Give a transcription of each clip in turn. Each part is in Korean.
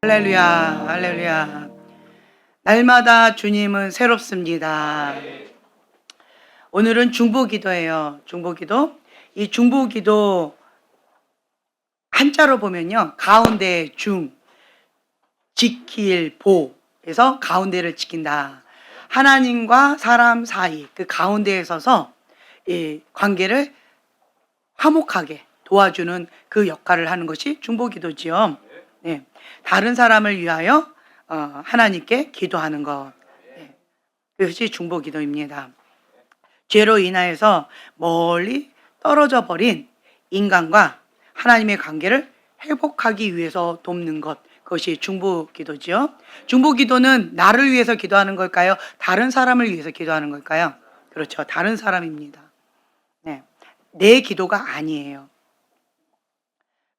할렐루야, 할렐루야. 날마다 주님은 새롭습니다. 오늘은 중보기도예요. 중보기도. 이 중보기도 한자로 보면요, 가운데 중, 지킬 보에서 가운데를 지킨다. 하나님과 사람 사이 그 가운데에 서서 이 관계를 화목하게 도와주는 그 역할을 하는 것이 중보기도지요. 네, 다른 사람을 위하여 하나님께 기도하는 것, 네, 그것이 중보기도입니다. 죄로 인하여서 멀리 떨어져 버린 인간과 하나님의 관계를 회복하기 위해서 돕는 것, 그것이 중보기도지요. 중보기도는 나를 위해서 기도하는 걸까요? 다른 사람을 위해서 기도하는 걸까요? 그렇죠, 다른 사람입니다. 네, 내 기도가 아니에요.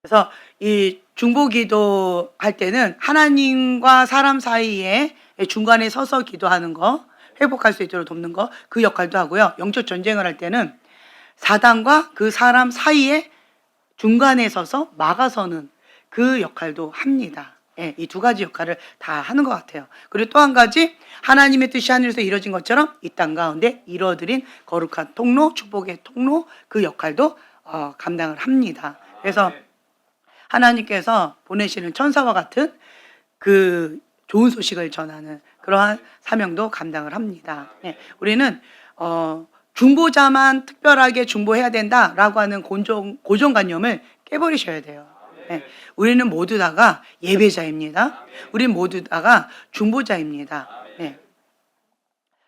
그래서 이 중보기도 할 때는 하나님과 사람 사이에 중간에 서서 기도하는 거, 회복할 수 있도록 돕는 거, 그 역할도 하고요. 영적 전쟁을 할 때는 사단과 그 사람 사이에 중간에 서서 막아서는 그 역할도 합니다. 예, 이 두 가지 역할을 다 하는 것 같아요. 그리고 또 한 가지, 하나님의 뜻이 하늘에서 이루어진 것처럼 이 땅 가운데 이루어드린 거룩한 통로, 축복의 통로, 그 역할도 감당을 합니다. 그래서 하나님께서 보내시는 천사와 같은 그 좋은 소식을 전하는 그러한 사명도 감당을 합니다. 네, 우리는 중보자만 특별하게 중보해야 된다라고 하는 고정관념을 깨버리셔야 돼요. 네, 우리는 모두 다가 예배자입니다. 우리는 모두 다가 중보자입니다. 네.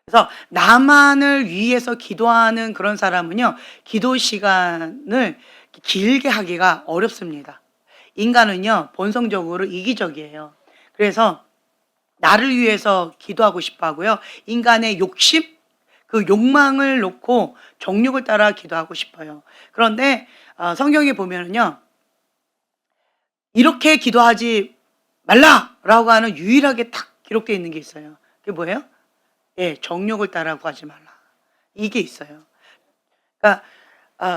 그래서 나만을 위해서 기도하는 그런 사람은요, 기도 시간을 길게 하기가 어렵습니다. 인간은요, 본성적으로 이기적이에요. 그래서 나를 위해서 기도하고 싶어 하고요, 인간의 욕심, 그 욕망을 놓고 정욕을 따라 기도하고 싶어요. 그런데 성경에 보면은요, 이렇게 기도하지 말라라고 하는 유일하게 딱 기록되어 있는 게 있어요. 그게 뭐예요? 예, 정욕을 따라 구하지 말라. 이게 있어요. 그러니까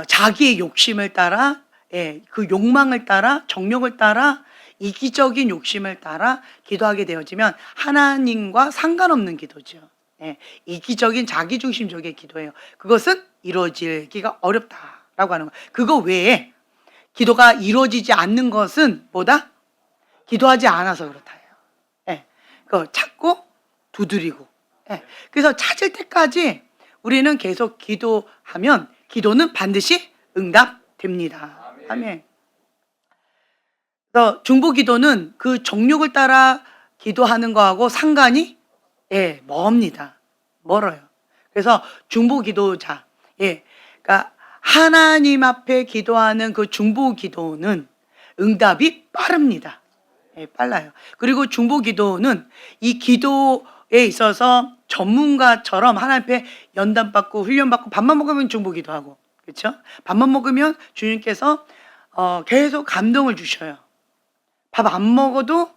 자기의 욕심을 따라, 예, 그 욕망을 따라, 정욕을 따라, 이기적인 욕심을 따라 기도하게 되어지면 하나님과 상관없는 기도죠. 예, 이기적인 자기중심적인 기도예요. 그것은 이루어지기가 어렵다라고 하는 거예요. 그거 외에 기도가 이루어지지 않는 것은 뭐다? 기도하지 않아서 그렇다요. 예, 그거 찾고 두드리고. 예, 그래서 찾을 때까지 우리는 계속 기도하면 기도는 반드시 응답됩니다. 아멘. 그래서 중보기도는 그 정욕을 따라 기도하는 거하고 상관이 멉니다. 멀어요. 그래서 중보기도자, 그러니까 하나님 앞에 기도하는 그 중보기도는 응답이 빠릅니다. 빨라요. 그리고 중보기도는 이 기도에 있어서 전문가처럼 하나님 앞에 연단받고 훈련받고, 밥만 먹으면 중보기도하고, 그렇죠? 밥만 먹으면 주님께서 계속 감동을 주셔요. 밥 안 먹어도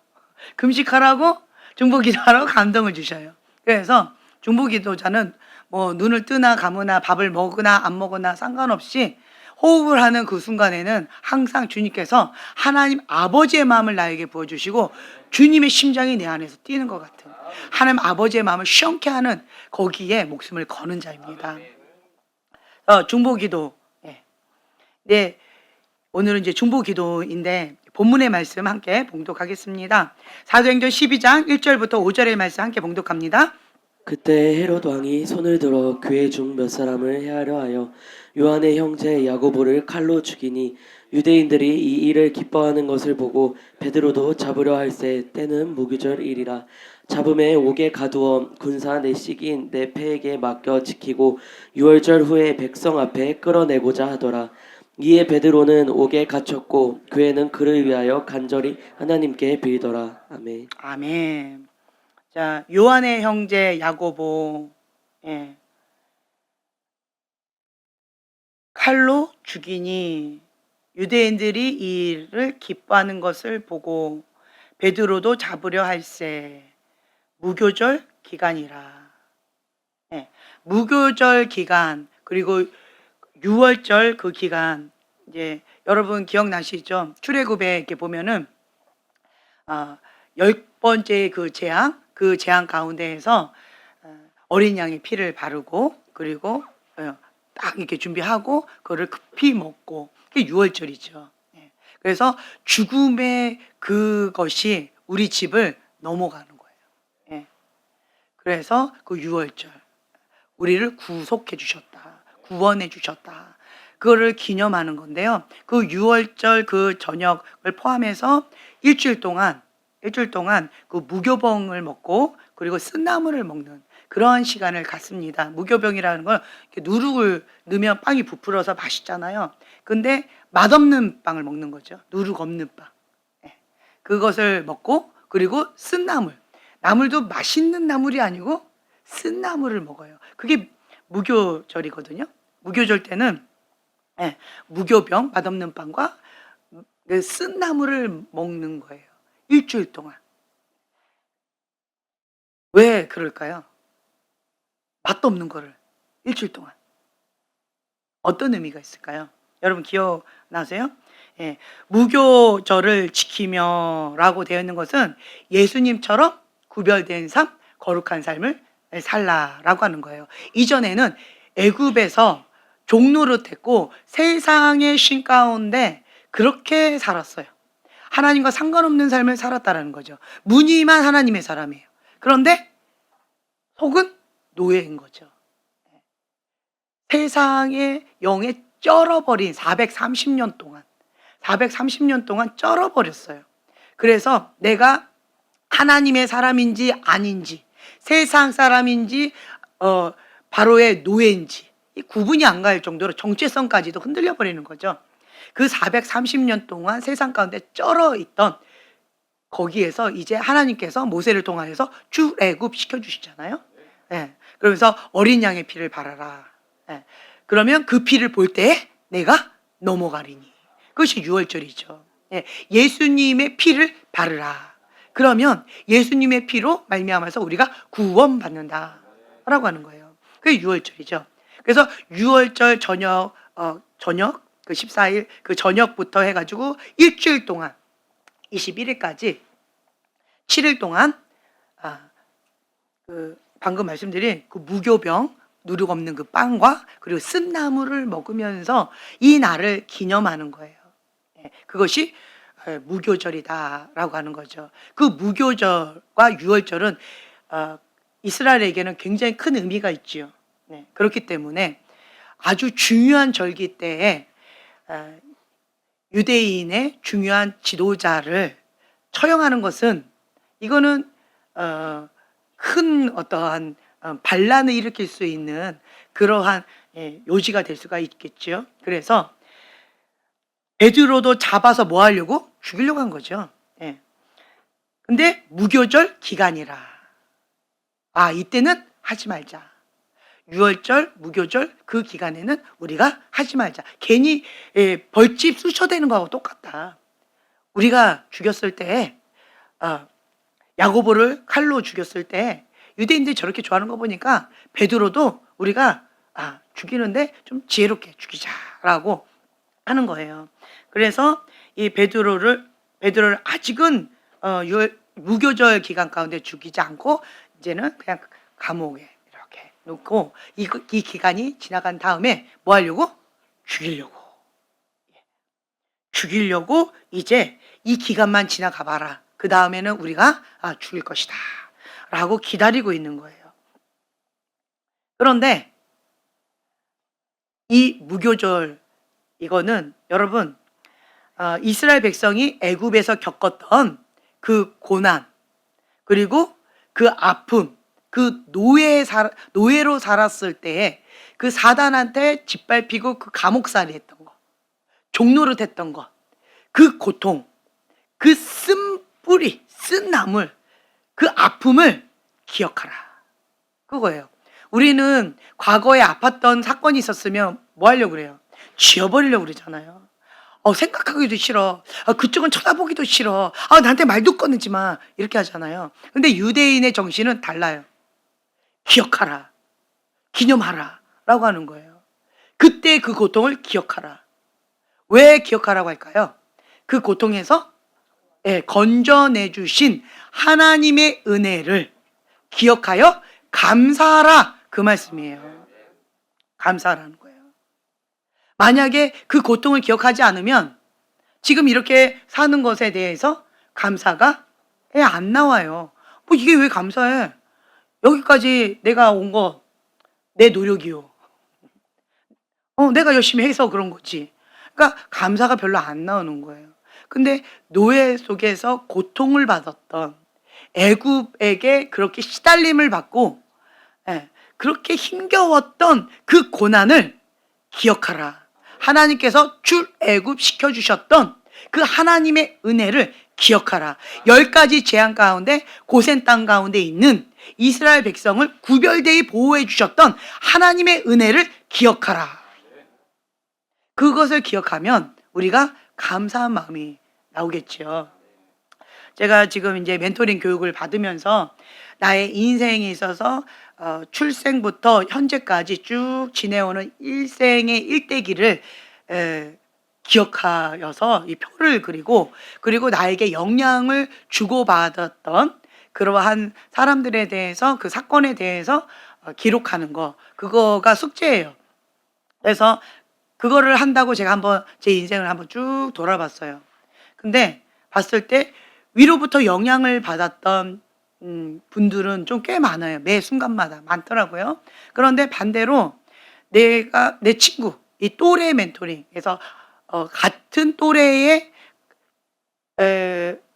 금식하라고, 중보기도하라고 감동을 주셔요. 그래서 중보기도자는 뭐 눈을 뜨나 감으나 밥을 먹으나 안 먹으나 상관없이 호흡을 하는 그 순간에는 항상 주님께서 하나님 아버지의 마음을 나에게 부어주시고 주님의 심장이 내 안에서 뛰는 것 같은, 하나님 아버지의 마음을 시원케 하는 거기에 목숨을 거는 자입니다. 중보기도. 네, 오늘은 이제 중보기도인데 본문의 말씀 함께 봉독하겠습니다. 사도행전 12장 1절부터 5절의 말씀 함께 봉독합니다. 그때 헤롯 왕이 손을 들어 교회 중 몇 사람을 해하려 하여 요한의 형제 야고보를 칼로 죽이니 유대인들이 이 일을 기뻐하는 것을 보고 베드로도 잡으려 할세. 때는 무교절일이라. 잡음에 옥에 가두어 군사 내식인 내 패에게 맡겨 지키고 유월절 후에 백성 앞에 끌어내고자 하더라. 이에 베드로는 옥에 갇혔고 교회는 그를 위하여 간절히 하나님께 빌더라. 아멘. 아멘. 자, 요한의 형제 야고보, 칼로 죽이니 유대인들이 이 일을 기뻐하는 것을 보고 베드로도 잡으려 할세. 무교절 기간이라. 무교절 기간, 그리고 유월절 그 기간, 이제 여러분 기억나시죠? 출애굽에 이렇게 보면은 10번째 그 재앙 가운데에서 어린 양의 피를 바르고 그리고 딱 이렇게 준비하고 그거를 급히 먹고 그게 유월절이죠. 예. 그래서 죽음의 그것이 우리 집을 넘어가는 거예요. 예. 그래서 그 유월절 우리를 구속해 주셨다. 구원해 주셨다. 그거를 기념하는 건데요. 그 유월절 그 저녁을 포함해서 일주일 동안 그 무교병을 먹고 그리고 쓴나물을 먹는 그런 시간을 갖습니다. 무교병이라는 건 이렇게 누룩을 넣으면 빵이 부풀어서 맛있잖아요. 근데 맛없는 빵을 먹는 거죠. 누룩 없는 빵. 예. 그것을 먹고 그리고 쓴나물. 나물도 맛있는 나물이 아니고 쓴나물을 먹어요. 그게 무교절이거든요. 무교절 때는 무교병, 맛없는 빵과 그 쓴나물을 먹는 거예요. 일주일 동안. 왜 그럴까요? 맛도 없는 거를 일주일 동안. 어떤 의미가 있을까요? 여러분 기억나세요? 예, 무교절을 지키며 라고 되어 있는 것은 예수님처럼 구별된 삶, 거룩한 삶을 살라라고 하는 거예요. 이전에는 애굽에서 종노릇했고 세상의 신 가운데 그렇게 살았어요. 하나님과 상관없는 삶을 살았다라는 거죠. 무늬만 하나님의 사람이에요. 그런데 속은 노예인 거죠. 세상의 영에 쩔어버린 430년 동안 쩔어버렸어요. 그래서 내가 하나님의 사람인지 아닌지, 세상 사람인지 바로의 노예인지 구분이 안 갈 정도로 정체성까지도 흔들려 버리는 거죠. 그 430년 동안 세상 가운데 쩔어 있던 거기에서 이제 하나님께서 모세를 통하여서 출애굽 시켜주시잖아요. 예. 그러면서 어린 양의 피를 바라라. 예. 그러면 그 피를 볼 때 내가 넘어가리니. 그것이 유월절이죠. 예. 예수님의 피를 바르라. 그러면 예수님의 피로 말미암아서 우리가 구원받는다라고 하는 거예요. 그게 유월절이죠. 그래서 유월절 저녁 그 14일 그 저녁부터 해가지고 일주일 동안 21일까지 7일 동안 그 방금 말씀드린 그 무교병 누룩 없는 그 빵과 그리고 쓴나물을 먹으면서 이 날을 기념하는 거예요. 그것이 무교절이다라고 하는 거죠. 그 무교절과 유월절은 이스라엘에게는 굉장히 큰 의미가 있지요. 그렇기 때문에 아주 중요한 절기 때에 유대인의 중요한 지도자를 처형하는 것은 이거는 큰 어떠한 반란을 일으킬 수 있는 그러한 요지가 될 수가 있겠죠. 그래서 베드로도 잡아서 뭐 하려고? 죽이려고 한 거죠. 근데 무교절 기간이라. 이때는 하지 말자. 유월절, 무교절 그 기간에는 우리가 하지 말자. 괜히 벌집 쑤셔대는 거하고 똑같다. 우리가 죽였을 때 야고보를 칼로 죽였을 때 유대인들이 저렇게 좋아하는 거 보니까 베드로도 우리가 죽이는데 좀 지혜롭게 죽이자라고 하는 거예요. 그래서 이 베드로를 아직은 무교절 기간 가운데 죽이지 않고 이제는 그냥 감옥에 이렇게 놓고 이 기간이 지나간 다음에 뭐 하려고? 죽이려고 이제 이 기간만 지나가 봐라. 그 다음에는 우리가 죽일 것이다 라고 기다리고 있는 거예요. 그런데 이 무교절 이거는 여러분 이스라엘 백성이 애굽에서 겪었던 그 고난 그리고 그 아픔 그 노예로 살았을 때에 그 사단한테 짓밟히고 그 감옥살이 했던 거 종노릇 했던 것 그 고통 그 쓴 뿌리 쓴 나물 그 아픔을 기억하라 그거예요. 우리는 과거에 아팠던 사건이 있었으면 뭐 하려고 그래요? 지워버리려고 그러잖아요. 생각하기도 싫어. 그쪽은 쳐다보기도 싫어. 나한테 말도 꺼내지 마. 이렇게 하잖아요. 근데 유대인의 정신은 달라요. 기억하라. 기념하라. 라고 하는 거예요. 그때 그 고통을 기억하라. 왜 기억하라고 할까요? 그 고통에서 건져내 주신 하나님의 은혜를 기억하여 감사하라, 그 말씀이에요. 감사하라는 거예요. 만약에 그 고통을 기억하지 않으면 지금 이렇게 사는 것에 대해서 감사가 안 나와요. 뭐 이게 왜 감사해? 여기까지 내가 온 거 내 노력이요. 내가 열심히 해서 그런 거지. 그러니까 감사가 별로 안 나오는 거예요. 근데 노예 속에서 고통을 받았던 애굽에게 그렇게 시달림을 받고 그렇게 힘겨웠던 그 고난을 기억하라. 하나님께서 출애굽 시켜주셨던 그 하나님의 은혜를 기억하라. 10가지 재앙 가운데 고센 땅 가운데 있는 이스라엘 백성을 구별되이 보호해 주셨던 하나님의 은혜를 기억하라. 그것을 기억하면 우리가 감사한 마음이 나오겠죠. 제가 지금 이제 멘토링 교육을 받으면서 나의 인생에 있어서 출생부터 현재까지 쭉 지내오는 일생의 일대기를 기억하여서 이 표를 그리고 나에게 영향을 주고받았던 그러한 사람들에 대해서, 그 사건에 대해서 기록하는 거, 그거가 숙제예요. 그래서 그거를 한다고 제가 한번 제 인생을 한번 쭉 돌아봤어요. 근데 봤을 때 위로부터 영향을 받았던 분들은 좀 꽤 많아요. 매 순간마다 많더라고요. 그런데 반대로 내가 내 친구, 이 또래 멘토링에서 같은 또래의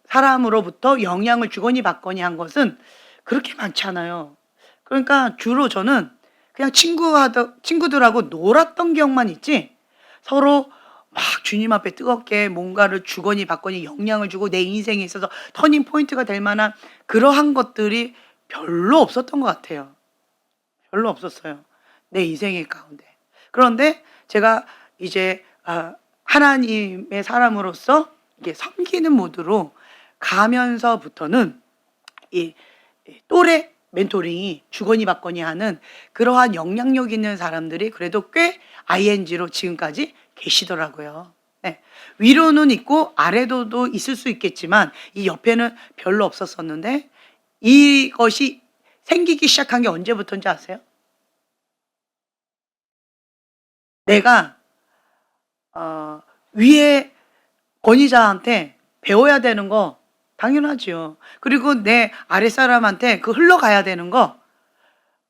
사람으로부터 영향을 주거니 받거니 한 것은 그렇게 많지 않아요. 그러니까 주로 저는 그냥 친구들하고 놀았던 기억만 있지, 서로 막 주님 앞에 뜨겁게 뭔가를 주거니 받거니 영향을 주고 내 인생에 있어서 터닝 포인트가 될 만한 그러한 것들이 별로 없었던 것 같아요. 별로 없었어요, 내 인생의 가운데. 그런데 제가 이제 하나님의 사람으로서 이게 섬기는 모드로 가면서부터는 이 또래 멘토링이 주거니 받거니 하는 그러한 영향력 있는 사람들이 그래도 꽤 ING로 지금까지 계시더라고요. 위로는 있고 아래도도 있을 수 있겠지만 이 옆에는 별로 없었었는데, 이것이 생기기 시작한 게 언제부터인지 아세요? 내가 위에 권위자한테 배워야 되는 거 당연하지요. 그리고 내 아랫사람한테 그 흘러가야 되는 거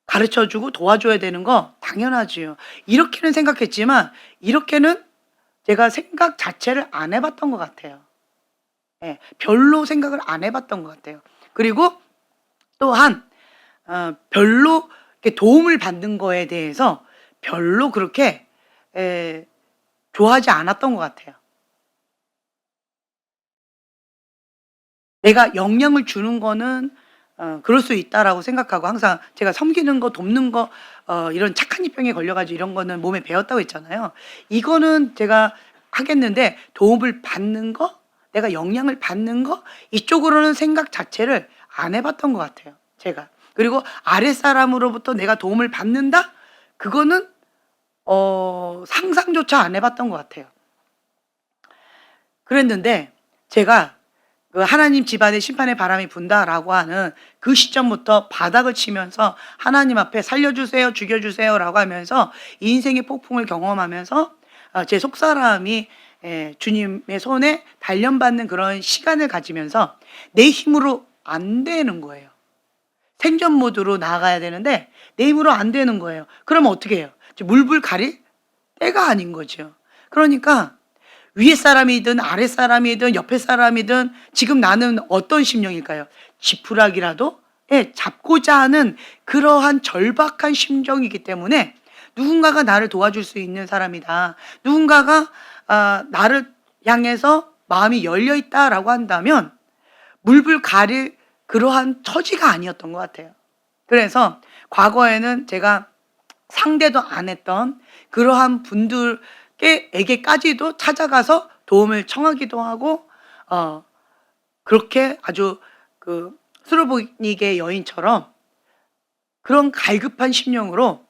가르쳐주고 도와줘야 되는 거 당연하지요. 이렇게는 생각했지만 이렇게는 제가 생각 자체를 안 해봤던 것 같아요. 별로 생각을 안 해봤던 것 같아요. 그리고 또한 별로 이렇게 도움을 받는 거에 대해서 별로 그렇게 좋아하지 않았던 것 같아요. 내가 영향을 주는 거는 그럴 수 있다라고 생각하고, 항상 제가 섬기는 거, 돕는 거, 이런 착한 입병에 걸려가지고 이런 거는 몸에 배웠다고 했잖아요. 이거는 제가 하겠는데 도움을 받는 거, 내가 영향을 받는 거, 이쪽으로는 생각 자체를 안 해봤던 것 같아요, 제가. 그리고 아랫사람으로부터 내가 도움을 받는다? 그거는 상상조차 안 해봤던 것 같아요. 그랬는데 제가 그 하나님 집안에 심판의 바람이 분다라고 하는 그 시점부터 바닥을 치면서 하나님 앞에 살려주세요, 죽여주세요라고 하면서 인생의 폭풍을 경험하면서 제 속사람이 주님의 손에 단련받는 그런 시간을 가지면서 내 힘으로 안 되는 거예요. 생존 모드로 나아가야 되는데 내 힘으로 안 되는 거예요. 그러면 어떻게 해요? 물불 가릴 때가 아닌 거죠. 그러니까 위에 사람이든 아래 사람이든 옆에 사람이든 지금 나는 어떤 심령일까요? 지푸라기라도 잡고자 하는 그러한 절박한 심정이기 때문에 누군가가 나를 도와줄 수 있는 사람이다, 누군가가 나를 향해서 마음이 열려있다라고 한다면 물불 가릴 그러한 처지가 아니었던 것 같아요. 그래서 과거에는 제가 상대도 안 했던 그러한 분들에게까지도 찾아가서 도움을 청하기도 하고, 그렇게 아주 그 스로보니게 여인처럼 그런 갈급한 심령으로,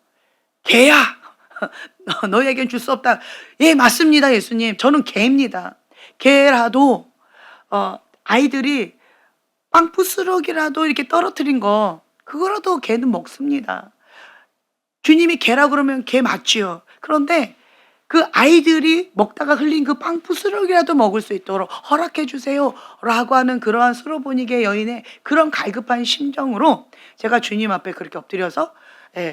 개야 너에겐 줄 수 없다. 예, 맞습니다, 예수님. 저는 개입니다. 개라도 아이들이 빵 부스러기라도 이렇게 떨어뜨린 거 그거라도 개는 먹습니다. 주님이 개라 그러면 개 맞지요. 그런데 그 아이들이 먹다가 흘린 그 빵 부스러기라도 먹을 수 있도록 허락해 주세요 라고 하는 그러한 수로보니게 여인의 그런 갈급한 심정으로 제가 주님 앞에 그렇게 엎드려서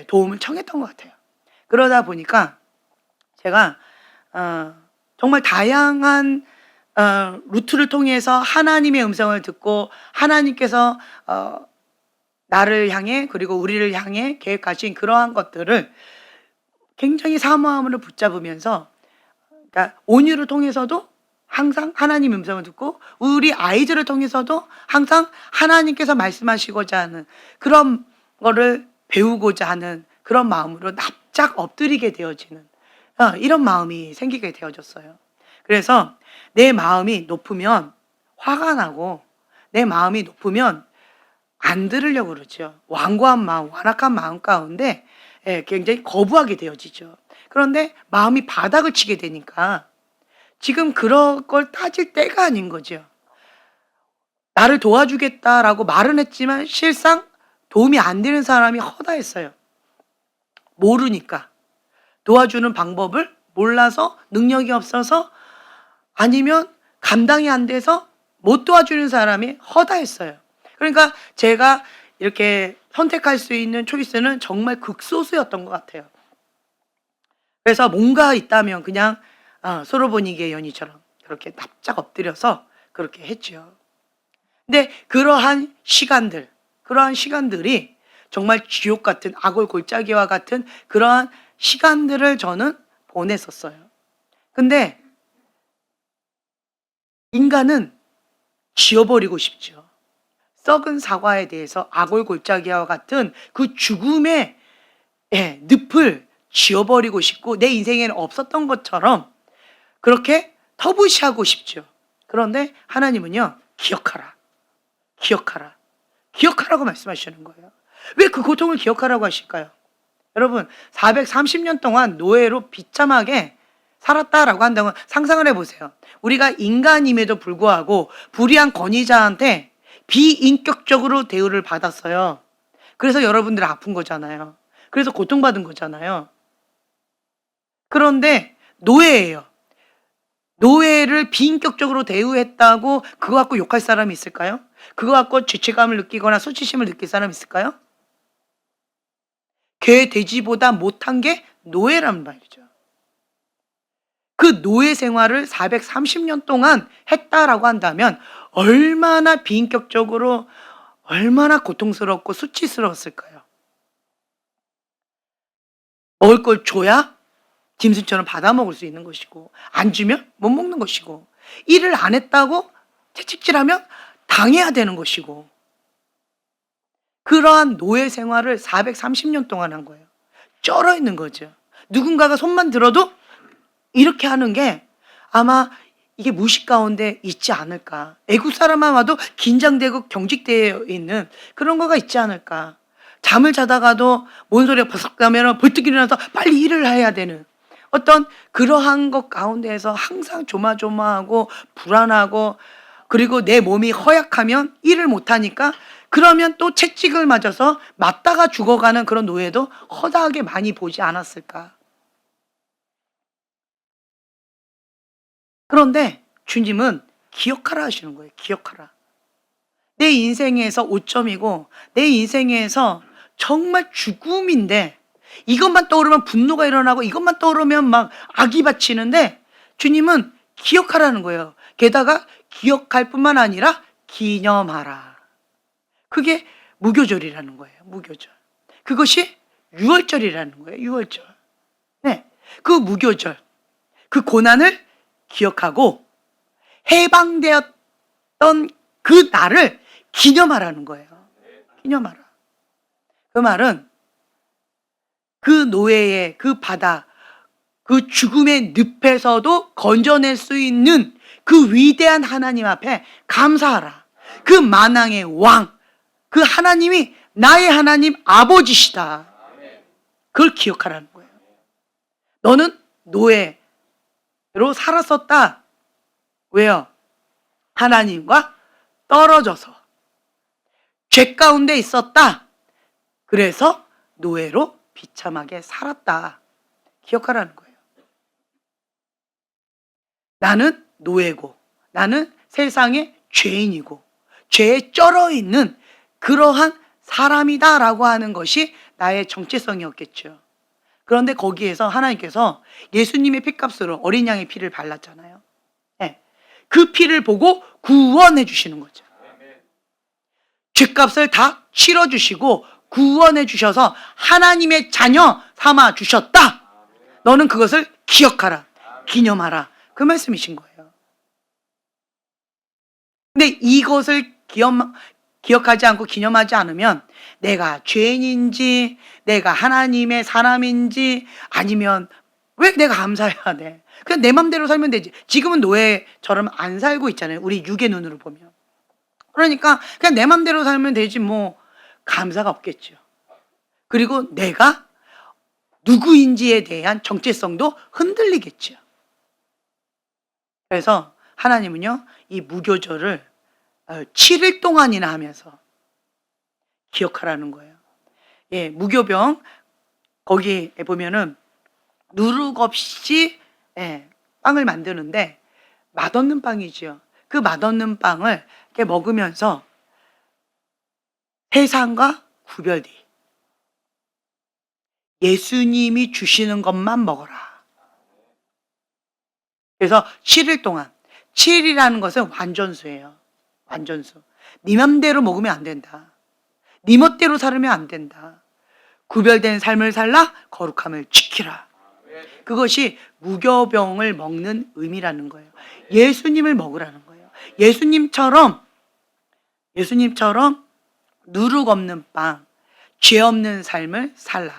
도움을 청했던 것 같아요. 그러다 보니까 제가 정말 다양한 루트를 통해서 하나님의 음성을 듣고 하나님께서 나를 향해 그리고 우리를 향해 계획하신 그러한 것들을 굉장히 사모함으로 붙잡으면서, 그러니까 온유를 통해서도 항상 하나님 음성을 듣고 우리 아이들을 통해서도 항상 하나님께서 말씀하시고자 하는 그런 거를 배우고자 하는 그런 마음으로 납작 엎드리게 되어지는 이런 마음이 생기게 되어졌어요. 그래서 내 마음이 높으면 화가 나고 내 마음이 높으면 안 들으려고 그러죠. 완고한 마음, 완악한 마음 가운데 굉장히 거부하게 되어지죠. 그런데 마음이 바닥을 치게 되니까 지금 그런 걸 따질 때가 아닌 거죠. 나를 도와주겠다라고 말은 했지만 실상 도움이 안 되는 사람이 허다했어요. 모르니까. 도와주는 방법을 몰라서, 능력이 없어서, 아니면 감당이 안 돼서 못 도와주는 사람이 허다했어요. 그러니까 제가 이렇게 선택할 수 있는 초이스는 정말 극소수였던 것 같아요. 그래서 뭔가 있다면 그냥 소로보니게 연희처럼 그렇게 납작 엎드려서 그렇게 했죠. 근데 그러한 시간들이 정말 지옥 같은 악을 골짜기와 같은 그러한 시간들을 저는 보냈었어요. 근데 인간은 지워버리고 싶죠. 썩은 사과에 대해서 악을 골짜기와 같은 그 죽음의 늪을 지워버리고 싶고 내 인생에는 없었던 것처럼 그렇게 터부시하고 싶죠. 그런데 하나님은요, 기억하라고 말씀하시는 거예요. 왜 그 고통을 기억하라고 하실까요? 여러분, 430년 동안 노예로 비참하게 살았다라고 한다면 상상을 해보세요. 우리가 인간임에도 불구하고 불의한 권위자한테 비인격적으로 대우를 받았어요. 그래서 여러분들 아픈 거잖아요. 그래서 고통받은 거잖아요. 그런데 노예예요. 노예를 비인격적으로 대우했다고 그거 갖고 욕할 사람이 있을까요? 그거 갖고 죄책감을 느끼거나 수치심을 느낄 사람이 있을까요? 개, 돼지보다 못한 게 노예란 말이죠. 그 노예 생활을 430년 동안 했다라고 한다면 얼마나 비인격적으로 얼마나 고통스럽고 수치스러웠을까요? 먹을 걸 줘야 짐승처럼 받아 먹을 수 있는 것이고 안 주면 못 먹는 것이고 일을 안 했다고 채찍질하면 당해야 되는 것이고 그러한 노예 생활을 430년 동안 한 거예요. 쩔어 있는 거죠. 누군가가 손만 들어도 이렇게 하는 게 아마 이게 무식 가운데 있지 않을까. 애국 사람만 와도 긴장되고 경직되어 있는 그런 거가 있지 않을까. 잠을 자다가도 뭔 소리가 버석 나면 벌떡 일어나서 빨리 일을 해야 되는 어떤 그러한 것 가운데에서 항상 조마조마하고 불안하고 그리고 내 몸이 허약하면 일을 못하니까 그러면 또 채찍을 맞아서 맞다가 죽어가는 그런 노예도 허다하게 많이 보지 않았을까. 그런데 주님은 기억하라 하시는 거예요. 기억하라. 내 인생에서 5점이고 내 인생에서 정말 죽음인데 이것만 떠오르면 분노가 일어나고 이것만 떠오르면 막 악이 받치는데 주님은 기억하라는 거예요. 게다가 기억할 뿐만 아니라 기념하라. 그게 무교절이라는 거예요. 무교절. 그것이 유월절이라는 거예요. 유월절. 네, 그 무교절, 그 고난을 기억하고 해방되었던 그 날을 기념하라는 거예요. 기념하라. 그 말은 그 노예의 그 바다, 그 죽음의 늪에서도 건져낼 수 있는 그 위대한 하나님 앞에 감사하라. 그 만왕의 왕, 그 하나님이 나의 하나님 아버지시다. 그걸 기억하라는 거예요. 너는 노예로 살았었다. 왜요? 하나님과 떨어져서 죄 가운데 있었다. 그래서 노예로 비참하게 살았다. 기억하라는 거예요. 나는 노예고, 나는 세상의 죄인이고, 죄에 쩔어 있는 그러한 사람이다라고 하는 것이 나의 정체성이었겠죠. 그런데 거기에서 하나님께서 예수님의 피값으로 어린 양의 피를 발랐잖아요. 네. 그 피를 보고 구원해 주시는 거죠. 죄값을 다 치러 주시고 구원해 주셔서 하나님의 자녀 삼아 주셨다. 너는 그것을 기억하라, 기념하라. 그 말씀이신 거예요. 근데 이것을 기억하지 않고 기념하지 않으면 내가 죄인인지, 내가 하나님의 사람인지, 아니면 왜 내가 감사해야 돼? 그냥 내 맘대로 살면 되지. 지금은 노예처럼 안 살고 있잖아요. 우리 육의 눈으로 보면. 그러니까 그냥 내 맘대로 살면 되지 뭐 감사가 없겠죠. 그리고 내가 누구인지에 대한 정체성도 흔들리겠죠. 그래서 하나님은요, 이 무교절을 7일 동안이나 하면서 기억하라는 거예요. 예, 무교병 거기에 보면은 누룩 없이 빵을 만드는데 맛없는 빵이지요. 그 맛없는 빵을 이렇게 먹으면서 세상과 구별되이 예수님이 주시는 것만 먹어라. 그래서 7일 동안, 7이라는 것은 완전수예요. 완전수. 네 맘대로 먹으면 안 된다. 네 멋대로 살면 안 된다. 구별된 삶을 살라, 거룩함을 지키라. 그것이 무교병을 먹는 의미라는 거예요. 예수님을 먹으라는 거예요. 예수님처럼 누룩 없는 빵, 죄 없는 삶을 살라.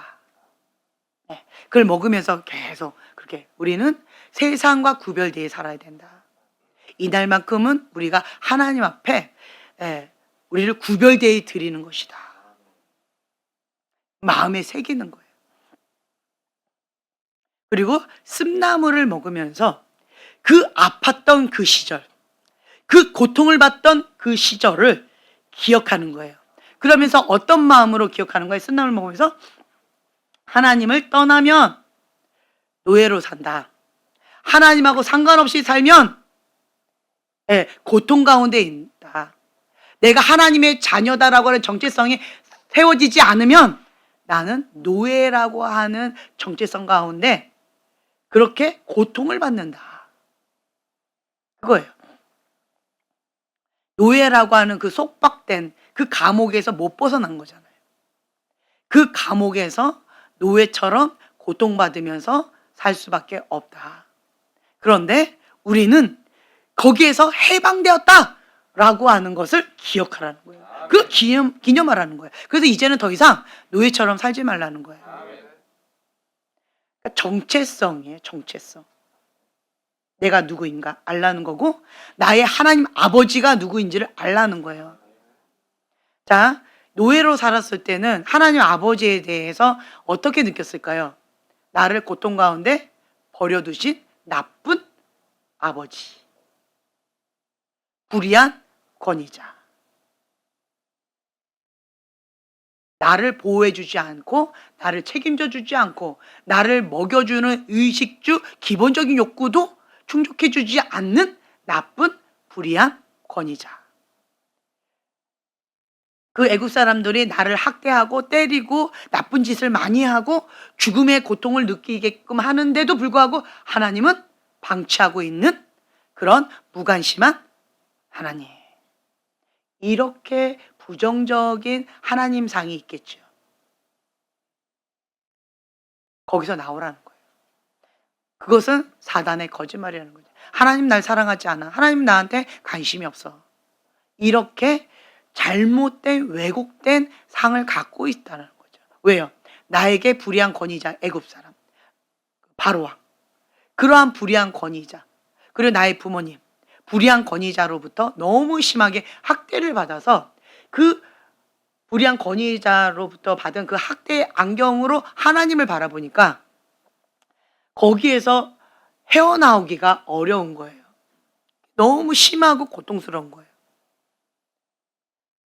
그걸 먹으면서 계속 그렇게 우리는 세상과 구별되어 살아야 된다. 이날만큼은 우리가 하나님 앞에 우리를 구별되어 드리는 것이다. 마음에 새기는 거예요. 그리고 씀나물을 먹으면서 그 아팠던 그 시절, 그 고통을 받던 그 시절을 기억하는 거예요. 그러면서 어떤 마음으로 기억하는 거예요? 씀나물 먹으면서 하나님을 떠나면 노예로 산다. 하나님하고 상관없이 살면 고통 가운데 있다. 내가 하나님의 자녀다라고 하는 정체성이 세워지지 않으면 나는 노예라고 하는 정체성 가운데 그렇게 고통을 받는다. 그거예요. 노예라고 하는 그 속박된 그 감옥에서 못 벗어난 거잖아요. 그 감옥에서 노예처럼 고통받으면서 살 수밖에 없다. 그런데 우리는 거기에서 해방되었다라고 하는 것을 기억하라는 거예요. 그 기념하라는 거예요. 그래서 이제는 더 이상 노예처럼 살지 말라는 거예요. 그러니까 정체성이에요. 정체성. 내가 누구인가 알라는 거고 나의 하나님 아버지가 누구인지를 알라는 거예요. 자, 노예로 살았을 때는 하나님 아버지에 대해서 어떻게 느꼈을까요? 나를 고통 가운데 버려두신 나쁜 아버지, 불의한 권위자, 나를 보호해주지 않고 나를 책임져주지 않고 나를 먹여주는 의식주 기본적인 욕구도 충족해주지 않는 나쁜 불의한 권위자. 그 애국 사람들이 나를 학대하고 때리고 나쁜 짓을 많이 하고 죽음의 고통을 느끼게끔 하는데도 불구하고 하나님은 방치하고 있는 그런 무관심한 하나님. 이렇게 부정적인 하나님상이 있겠죠. 거기서 나오라는 거예요. 그것은 사단의 거짓말이라는 거죠. 하나님 날 사랑하지 않아. 하나님 나한테 관심이 없어. 이렇게 잘못된 왜곡된 상을 갖고 있다는 거죠. 왜요? 나에게 불의한 권위자 애굽 사람 바로왕, 그러한 불의한 권위자, 그리고 나의 부모님 불의한 권위자로부터 너무 심하게 학대를 받아서 그 불의한 권위자로부터 받은 그 학대의 안경으로 하나님을 바라보니까 거기에서 헤어나오기가 어려운 거예요. 너무 심하고 고통스러운 거예요.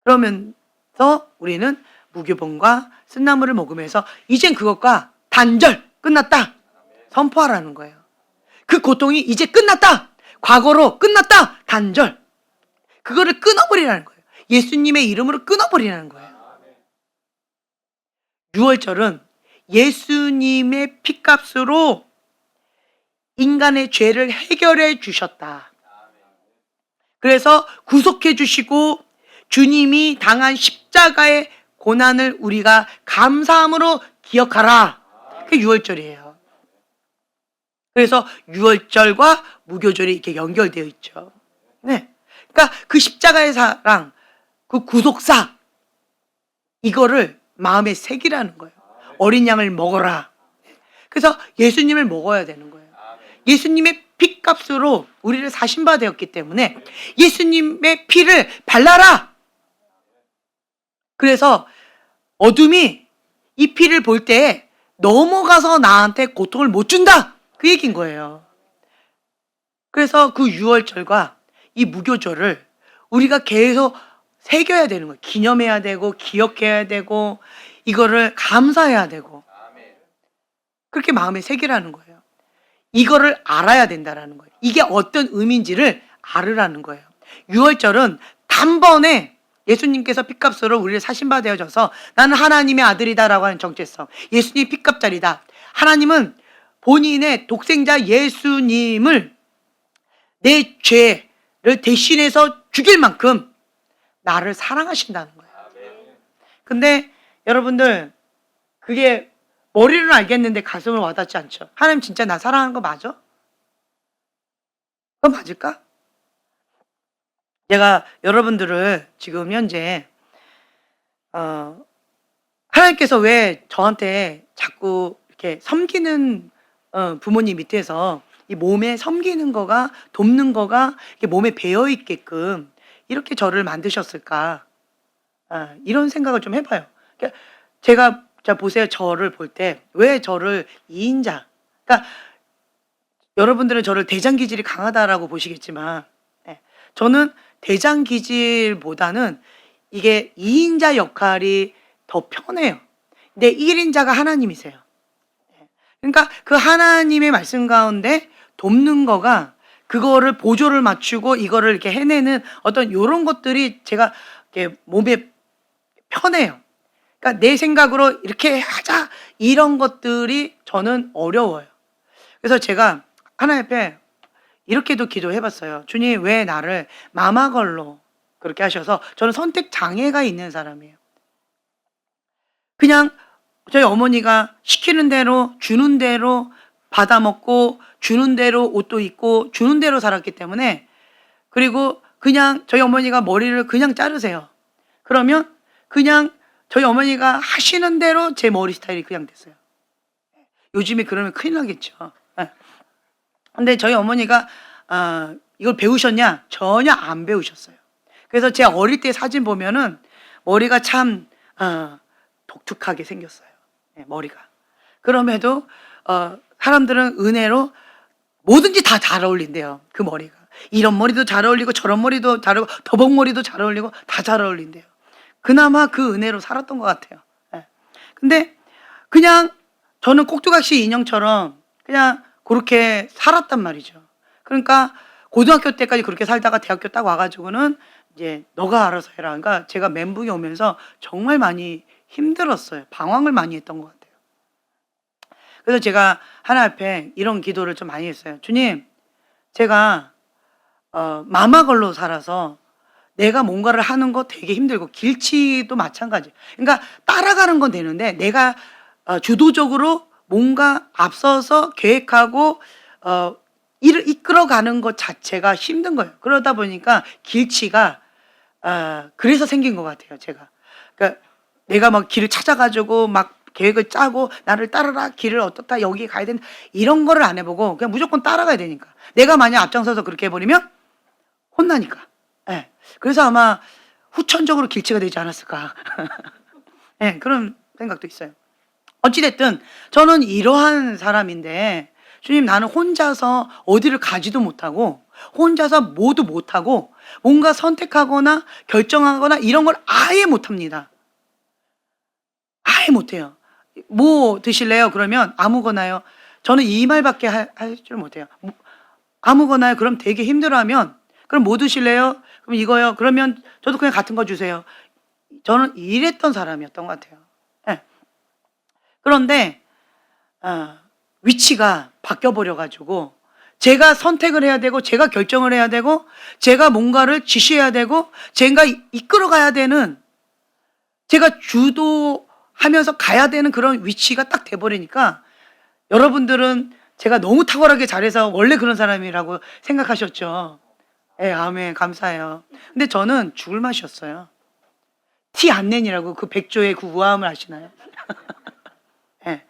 그러면서 우리는 무교본과 쓴나물을 먹으면서 이젠 그것과 단절 끝났다 선포하라는 거예요. 그 고통이 이제 끝났다, 과거로 끝났다, 단절. 그거를 끊어버리라는 거예요. 예수님의 이름으로 끊어버리라는 거예요. 유월절은 예수님의 피값으로 인간의 죄를 해결해 주셨다. 그래서 구속해 주시고 주님이 당한 십자가의 고난을 우리가 감사함으로 기억하라. 그게 유월절이에요. 그래서 유월절과 무교절이 이렇게 연결되어 있죠. 네. 그러니까 그 십자가의 사랑, 그 구속사, 이거를 마음에 새기라는 거예요. 어린 양을 먹어라. 그래서 예수님을 먹어야 되는 거예요. 예수님의 피값으로 우리를 사신바 되었기 때문에 예수님의 피를 발라라. 그래서 어둠이 이 피를 볼 때 넘어가서 나한테 고통을 못 준다, 그 얘기인 거예요. 그래서 그 유월절과 이 무교절을 우리가 계속 새겨야 되는 거예요. 기념해야 되고 기억해야 되고 이거를 감사해야 되고 그렇게 마음에 새기라는 거예요. 이거를 알아야 된다라는 거예요. 이게 어떤 의미인지를 알으라는 거예요. 유월절은 단번에 예수님께서 피값으로 우리를 사신바 되어져서 나는 하나님의 아들이다라고 하는 정체성, 예수님 피값자리다. 하나님은 본인의 독생자 예수님을 내 죄를 대신해서 죽일 만큼 나를 사랑하신다는 거예요. 근데 여러분들 그게 머리로는 알겠는데 가슴을 와닿지 않죠. 하나님 진짜 나 사랑하는 거 맞아? 그거 맞을까? 제가 여러분들을 지금 현재 하나님께서 왜 저한테 자꾸 이렇게 섬기는 부모님 밑에서 이 몸에 섬기는 거가, 돕는 거가 이렇게 몸에 배어 있게끔 이렇게 저를 만드셨을까? 이런 생각을 좀 해봐요. 그러니까 제가, 자 보세요. 저를 볼 때 왜 저를 2인자, 그러니까 여러분들은 저를 대장 기질이 강하다라고 보시겠지만 저는 대장 기질보다는 이게 2인자 역할이 더 편해요. 근데 1인자가 하나님이세요. 그러니까 그 하나님의 말씀 가운데 돕는 거가, 그거를 보조를 맞추고 이거를 이렇게 해내는 어떤 요런 것들이 제가 이렇게 몸에 편해요. 그러니까 내 생각으로 이렇게 하자, 이런 것들이 저는 어려워요. 그래서 제가 하나님 앞에 이렇게도 기도해 봤어요. 주님, 왜 나를 마마걸로 그렇게 하셔서, 저는 선택 장애가 있는 사람이에요. 그냥 저희 어머니가 시키는 대로 주는 대로 받아 먹고 주는 대로 옷도 입고 주는 대로 살았기 때문에, 그리고 그냥 저희 어머니가 머리를 그냥 자르세요. 그러면 그냥 저희 어머니가 하시는 대로 제 머리 스타일이 그냥 됐어요. 요즘에 그러면 큰일 나겠죠. 근데 저희 어머니가 이걸 배우셨냐? 전혀 안 배우셨어요. 그래서 제 어릴 때 사진 보면은 머리가 참 독특하게 생겼어요. 머리가. 그럼에도 사람들은 은혜로 뭐든지 다 잘 어울린대요. 그 머리가. 이런 머리도 잘 어울리고 저런 머리도 잘 어울리고 더벅머리도 잘 어울리고 다 잘 어울린대요. 그나마 그 은혜로 살았던 것 같아요. 근데 그냥 저는 꼭두각시 인형처럼 그냥 그렇게 살았단 말이죠. 그러니까 고등학교 때까지 그렇게 살다가 대학교 딱 와가지고는 이제 너가 알아서 해라. 그러니까 제가 멘붕이 오면서 정말 많이 힘들었어요. 방황을 많이 했던 것 같아요. 그래서 제가 하나님 앞에 이런 기도를 좀 많이 했어요. 주님, 제가 마마걸로 살아서 내가 뭔가를 하는 거 되게 힘들고, 길치도 마찬가지. 그러니까 따라가는 건 되는데 내가 주도적으로 뭔가 앞서서 계획하고 일을 이끌어가는 것 자체가 힘든 거예요. 그러다 보니까 길치가 그래서 생긴 것 같아요. 제가. 그러니까 내가 막 길을 찾아가지고 막 계획을 짜고 나를 따르라, 길을 어떻다, 여기 가야 된다, 이런 거를 안 해보고 그냥 무조건 따라가야 되니까. 내가 만약 앞장서서 그렇게 해버리면 혼나니까. 그래서 아마 후천적으로 길치가 되지 않았을까. 그런 생각도 있어요. 어찌됐든 저는 이러한 사람인데, 주님, 나는 혼자서 어디를 가지도 못하고 혼자서 모두 못하고 뭔가 선택하거나 결정하거나 이런 걸 아예 못합니다. 아예 못해요. 뭐 드실래요? 그러면 아무거나요. 저는 이 말밖에 할 줄 못해요. 아무거나요. 그럼 되게 힘들어하면 그럼 뭐 드실래요? 그럼 이거요. 그러면 저도 그냥 같은 거 주세요. 저는 이랬던 사람이었던 것 같아요. 예. 그런데 위치가 바뀌어버려가지고 제가 선택을 해야 되고 제가 결정을 해야 되고 제가 뭔가를 지시해야 되고 제가 이끌어가야 되는 제가 주도하면서 가야 되는 그런 위치가 딱 돼버리니까 여러분들은 제가 너무 탁월하게 잘해서 원래 그런 사람이라고 생각하셨죠. 예, 아멘. 감사해요. 근데 저는 죽을 맛이었어요. 티 안 내니라고 그 백조의 그 우아함을 아시나요? 예,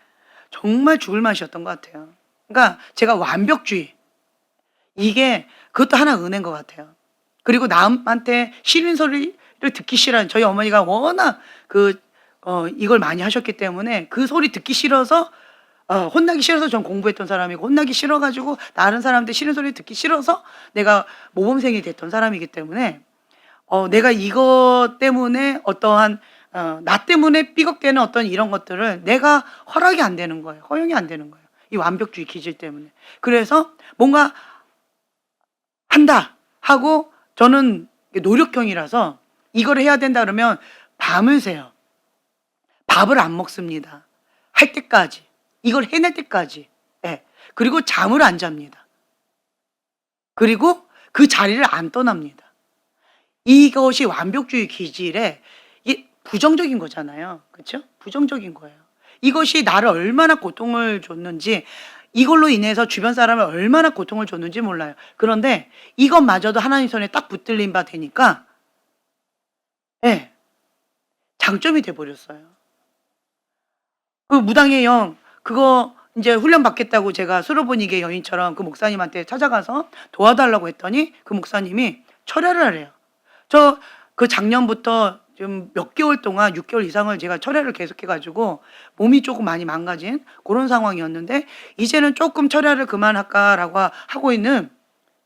정말 죽을 맛이었던 것 같아요. 그러니까 제가 완벽주의. 이게 그것도 하나 은혜인 것 같아요. 그리고 남한테 싫은 소리를 듣기 싫어하는 저희 어머니가 워낙 이걸 많이 하셨기 때문에 그 소리 듣기 싫어서 혼나기 싫어서 전 공부했던 사람이고 혼나기 싫어가지고 다른 사람들 싫은 소리 듣기 싫어서 내가 모범생이 됐던 사람이기 때문에 내가 이것 때문에 어떠한 나 때문에 삐걱대는 어떤 이런 것들을 내가 허락이 안 되는 거예요. 허용이 안 되는 거예요. 이 완벽주의 기질 때문에. 그래서 뭔가 한다 하고 저는 노력형이라서 이걸 해야 된다 그러면 밤을 새요. 밥을 안 먹습니다. 할 때까지. 이걸 해낼 때까지. 예. 그리고 잠을 안 잡니다. 그리고 그 자리를 안 떠납니다. 이것이 완벽주의 기질의 부정적인 거잖아요. 그렇죠? 부정적인 거예요. 이것이 나를 얼마나 고통을 줬는지 이걸로 인해서 주변 사람을 얼마나 고통을 줬는지 몰라요. 그런데 이것마저도 하나님 손에 딱 붙들린 바 되니까 예, 장점이 돼버렸어요. 그 무당의 영 그거 이제 훈련 받겠다고 제가 수로보니게 여인처럼 그 목사님한테 찾아가서 도와달라고 했더니 그 목사님이 철야를 하래요. 저 그 작년부터 좀 몇 개월 동안 6개월 이상을 제가 철야를 계속해가지고 몸이 조금 많이 망가진 그런 상황이었는데 이제는 조금 철야를 그만할까라고 하고 있는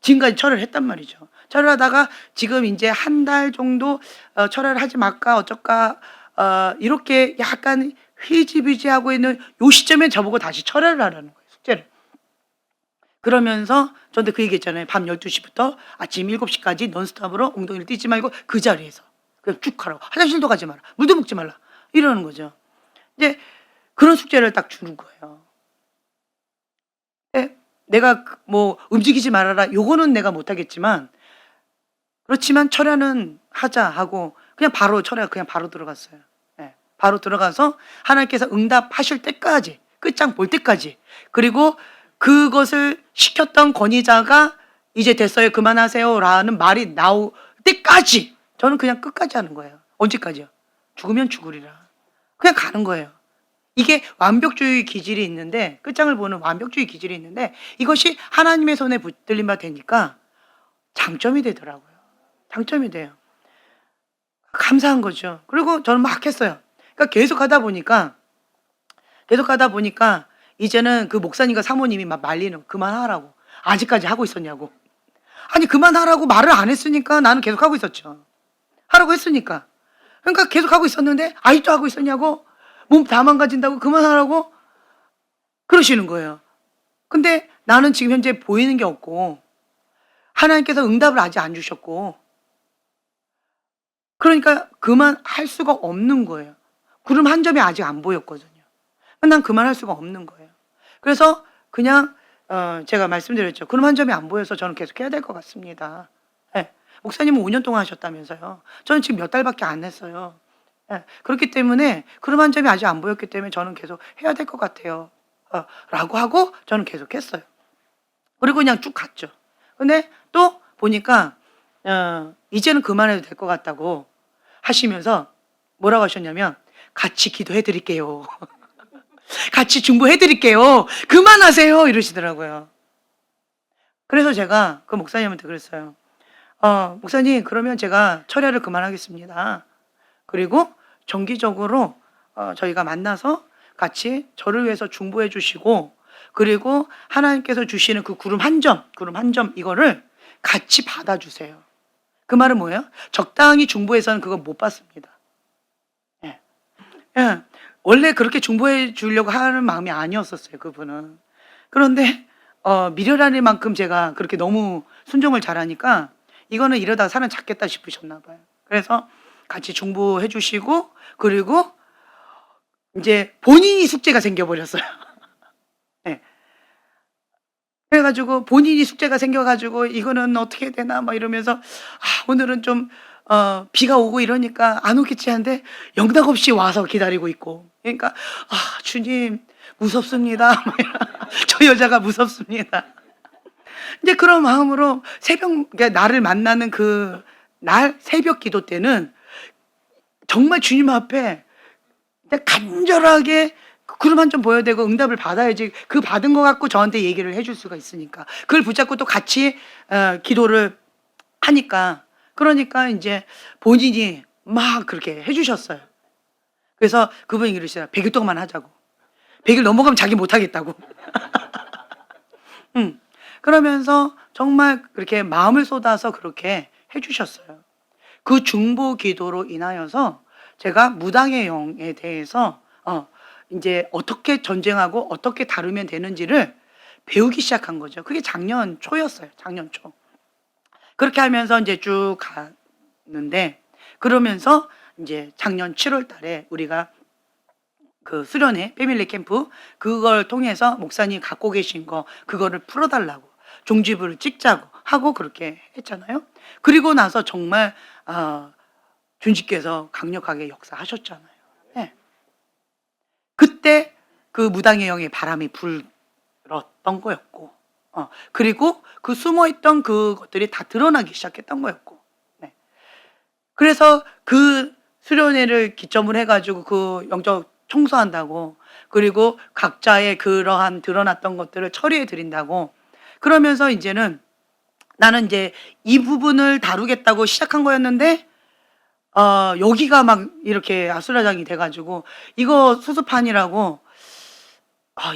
지금까지 철야를 했단 말이죠. 철야하다가 지금 이제 한 달 정도 철야를 하지 말까 어쩔까 이렇게 약간 희지비지하고 있는 요 시점에 저보고 다시 철야를 하라는 거예요. 숙제를. 그러면서 저한테 그 얘기 했잖아요. 밤 12시부터 아침 7시까지 넌스톱으로 엉덩이를 띄지 말고 그 자리에서 그냥 쭉 하라고. 화장실도 가지 마라. 물도 먹지 말라. 이러는 거죠. 이제 그런 숙제를 딱 주는 거예요. 내가 뭐 움직이지 말아라. 요거는 내가 못하겠지만 그렇지만 철야는 하자 하고 그냥 바로 철야 그냥 바로 들어갔어요. 네, 바로 들어가서 하나님께서 응답하실 때까지 끝장 볼 때까지 그리고 그것을 시켰던 권위자가 이제 됐어요 그만하세요라는 말이 나올 때까지 저는 그냥 끝까지 하는 거예요. 언제까지요? 죽으면 죽으리라. 그냥 가는 거예요. 이게 완벽주의 기질이 있는데 끝장을 보는 완벽주의 기질이 있는데 이것이 하나님의 손에 붙들린 바 되니까 장점이 되더라고요. 장점이 돼요. 감사한 거죠. 그리고 저는 막 했어요. 그러니까 계속 하다 보니까 이제는 그 목사님과 사모님이 막 말리는 그만하라고. 아직까지 하고 있었냐고. 아니 그만하라고 말을 안 했으니까 나는 계속 하고 있었죠. 하라고 했으니까. 그러니까 계속 하고 있었는데 아직도 하고 있었냐고. 몸 다 망가진다고 그만하라고 그러시는 거예요. 근데 나는 지금 현재 보이는 게 없고 하나님께서 응답을 아직 안 주셨고 그러니까 그만할 수가 없는 거예요. 구름 한 점이 아직 안 보였거든요. 난 그만할 수가 없는 거예요. 그래서 그냥 제가 말씀드렸죠. 구름 한 점이 안 보여서 저는 계속 해야 될 것 같습니다. 네. 목사님은 5년 동안 하셨다면서요. 저는 지금 몇 달밖에 안 했어요. 네. 그렇기 때문에 구름 한 점이 아직 안 보였기 때문에 저는 계속 해야 될 것 같아요. 라고 하고 저는 계속 했어요. 그리고 그냥 쭉 갔죠. 근데 또 보니까 이제는 그만해도 될 것 같다고 하시면서 뭐라고 하셨냐면 같이 기도해 드릴게요. 같이 중보해 드릴게요. 그만하세요. 이러시더라고요. 그래서 제가 그 목사님한테 그랬어요. 목사님 그러면 제가 철야를 그만하겠습니다. 그리고 정기적으로 저희가 만나서 같이 저를 위해서 중보해 주시고 그리고 하나님께서 주시는 그 구름 한 점 이거를 같이 받아주세요. 그 말은 뭐예요? 적당히 중보해서는 그거 못 받습니다. 예. 예. 원래 그렇게 중보해 주려고 하는 마음이 아니었었어요, 그분은. 그런데 미련할 만큼 제가 그렇게 너무 순종을 잘하니까 이거는 이러다가 사람 잡겠다 싶으셨나 봐요. 그래서 같이 중보해 주시고, 그리고 이제 본인이 숙제가 생겨버렸어요. 네. 그래가지고 본인이 숙제가 생겨가지고 이거는 어떻게 해야 되나 막 이러면서 오늘은 좀 비가 오고 이러니까 안 오겠지 하는데 영락없이 와서 기다리고 있고, 그러니까 주님 무섭습니다. 저 여자가 무섭습니다. 이제 그런 마음으로 그러니까 나를 만나는 그 날 새벽 기도 때는 정말 주님 앞에 간절하게 그럼 한 점 보여야 되고 응답을 받아야지, 그 받은 거 갖고 저한테 얘기를 해줄 수가 있으니까 그걸 붙잡고 또 같이 기도를 하니까, 그러니까 이제 본인이 막 그렇게 해주셨어요. 그래서 그분이 이러시더라. 100일 동안만 하자고. 100일 넘어가면 자기 못하겠다고. 그러면서 정말 그렇게 마음을 쏟아서 그렇게 해주셨어요. 그 중보 기도로 인하여서 제가 무당의 영에 대해서 이제 어떻게 전쟁하고 어떻게 다루면 되는지를 배우기 시작한 거죠. 그게 작년 초였어요. 작년 초. 그렇게 하면서 이제 쭉 갔는데, 그러면서 이제 작년 7월 달에 우리가 그 수련회 패밀리 캠프 그걸 통해서 목사님 갖고 계신 거 그거를 풀어달라고 종지부를 찍자고 하고 그렇게 했잖아요. 그리고 나서 정말 주님께서 강력하게 역사하셨잖아요. 네. 그때 그 무당의 영의 바람이 불었던 거였고, 그리고 그 숨어있던 그것들이 다 드러나기 시작했던 거였고, 네. 그래서 그 수련회를 기점을 해가지고 그 영적 청소한다고, 그리고 각자의 그러한 드러났던 것들을 처리해 드린다고, 그러면서 이제는 나는 이제 이 부분을 다루겠다고 시작한 거였는데 여기가 막 이렇게 아수라장이 돼가지고 이거 수습판이라고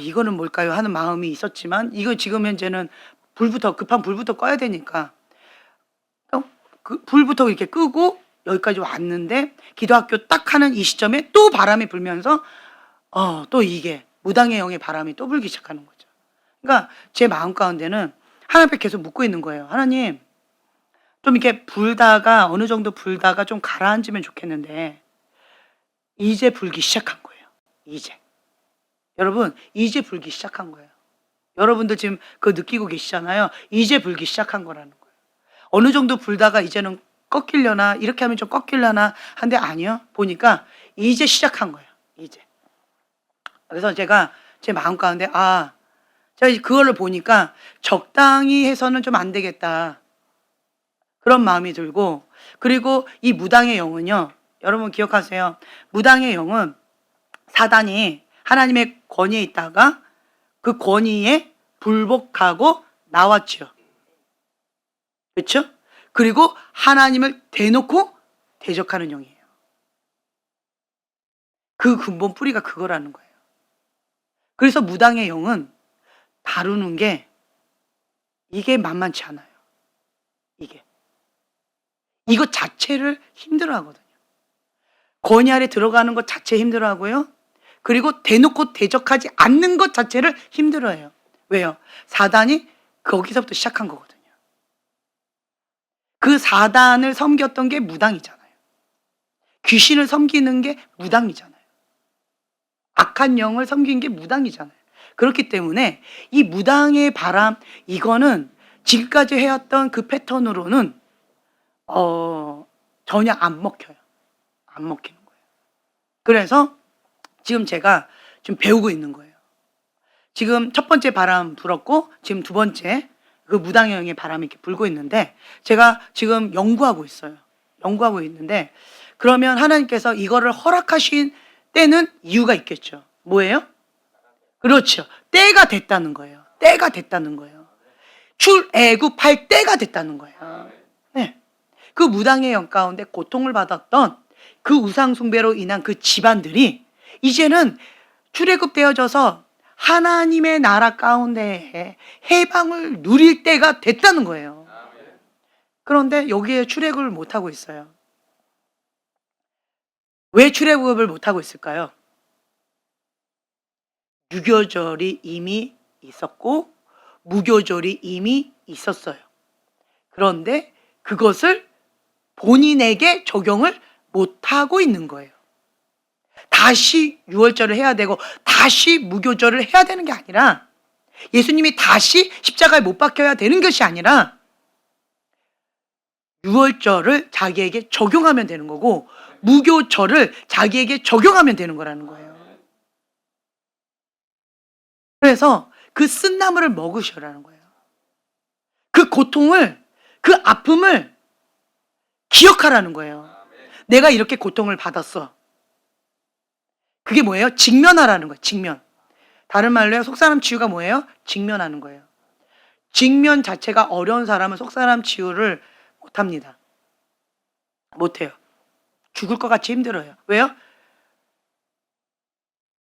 이거는 뭘까요 하는 마음이 있었지만, 이거 지금 현재는 급한 불부터 꺼야 되니까 그 불부터 이렇게 끄고 여기까지 왔는데, 기도학교 딱 하는 이 시점에 또 바람이 불면서 또 이게 무당의 영의 바람이 또 불기 시작하는 거죠. 그러니까 제 마음 가운데는 하나님 앞에 계속 묻고 있는 거예요. 하나님, 좀 이렇게 불다가 어느 정도 불다가 좀 가라앉으면 좋겠는데 이제 불기 시작한 거예요. 이제. 여러분, 이제 불기 시작한 거예요. 여러분들 지금 그거 느끼고 계시잖아요. 이제 불기 시작한 거라는 거예요. 어느 정도 불다가 이제는 꺾이려나, 이렇게 하면 좀 꺾이려나 한데 아니요. 보니까 이제 시작한 거예요. 이제. 그래서 제가 제 마음 가운데 제가 그거를 보니까 적당히 해서는 좀 안 되겠다, 그런 마음이 들고, 그리고 이 무당의 영은요, 여러분 기억하세요. 무당의 영은 사단이 하나님의 권위에 있다가 그 권위에 불복하고 나왔죠. 그렇죠? 그리고 하나님을 대놓고 대적하는 영이에요. 그 근본 뿌리가 그거라는 거예요. 그래서 무당의 영은 다루는 게 이게 만만치 않아요. 이것 자체를 힘들어하거든요. 권위 아래 들어가는 것 자체 힘들어하고요. 그리고 대놓고 대적하지 않는 것 자체를 힘들어해요. 왜요? 사단이 거기서부터 시작한 거거든요. 그 사단을 섬겼던 게 무당이잖아요. 귀신을 섬기는 게 무당이잖아요. 악한 영을 섬긴 게 무당이잖아요. 그렇기 때문에 이 무당의 바람, 이거는 지금까지 해왔던 그 패턴으로는 전혀 안 먹혀요. 안 먹히는 거예요. 그래서 지금 제가 지금 배우고 있는 거예요. 지금 첫 번째 바람 불었고 지금 두 번째 그 무당의 영의 바람이 이렇게 불고 있는데, 제가 지금 연구하고 있어요. 연구하고 있는데, 그러면 하나님께서 이거를 허락하신 때는 이유가 있겠죠. 뭐예요? 그렇죠. 때가 됐다는 거예요. 때가 됐다는 거예요. 출애굽할 때가 됐다는 거예요. 네. 그 무당의 영 가운데 고통을 받았던 그 우상 숭배로 인한 그 집안들이 이제는 출애굽되어져서 하나님의 나라 가운데 해방을 누릴 때가 됐다는 거예요. 그런데 여기에 출애굽을 못하고 있어요. 왜 출애굽을 못하고 있을까요? 유교절이 이미 있었고 무교절이 이미 있었어요. 그런데 그것을 본인에게 적용을 못하고 있는 거예요. 다시 유월절을 해야 되고 다시 무교절을 해야 되는 게 아니라, 예수님이 다시 십자가에 못 박혀야 되는 것이 아니라 유월절을 자기에게 적용하면 되는 거고 무교절을 자기에게 적용하면 되는 거라는 거예요. 그래서 그 쓴나물을 먹으셔라는 거예요. 그 고통을, 그 아픔을 기억하라는 거예요. 내가 이렇게 고통을 받았어. 그게 뭐예요? 직면하라는 거예요. 직면. 다른 말로요, 속사람 치유가 뭐예요? 직면하는 거예요. 직면 자체가 어려운 사람은 속사람 치유를 못합니다. 못해요. 죽을 것 같이 힘들어요. 왜요?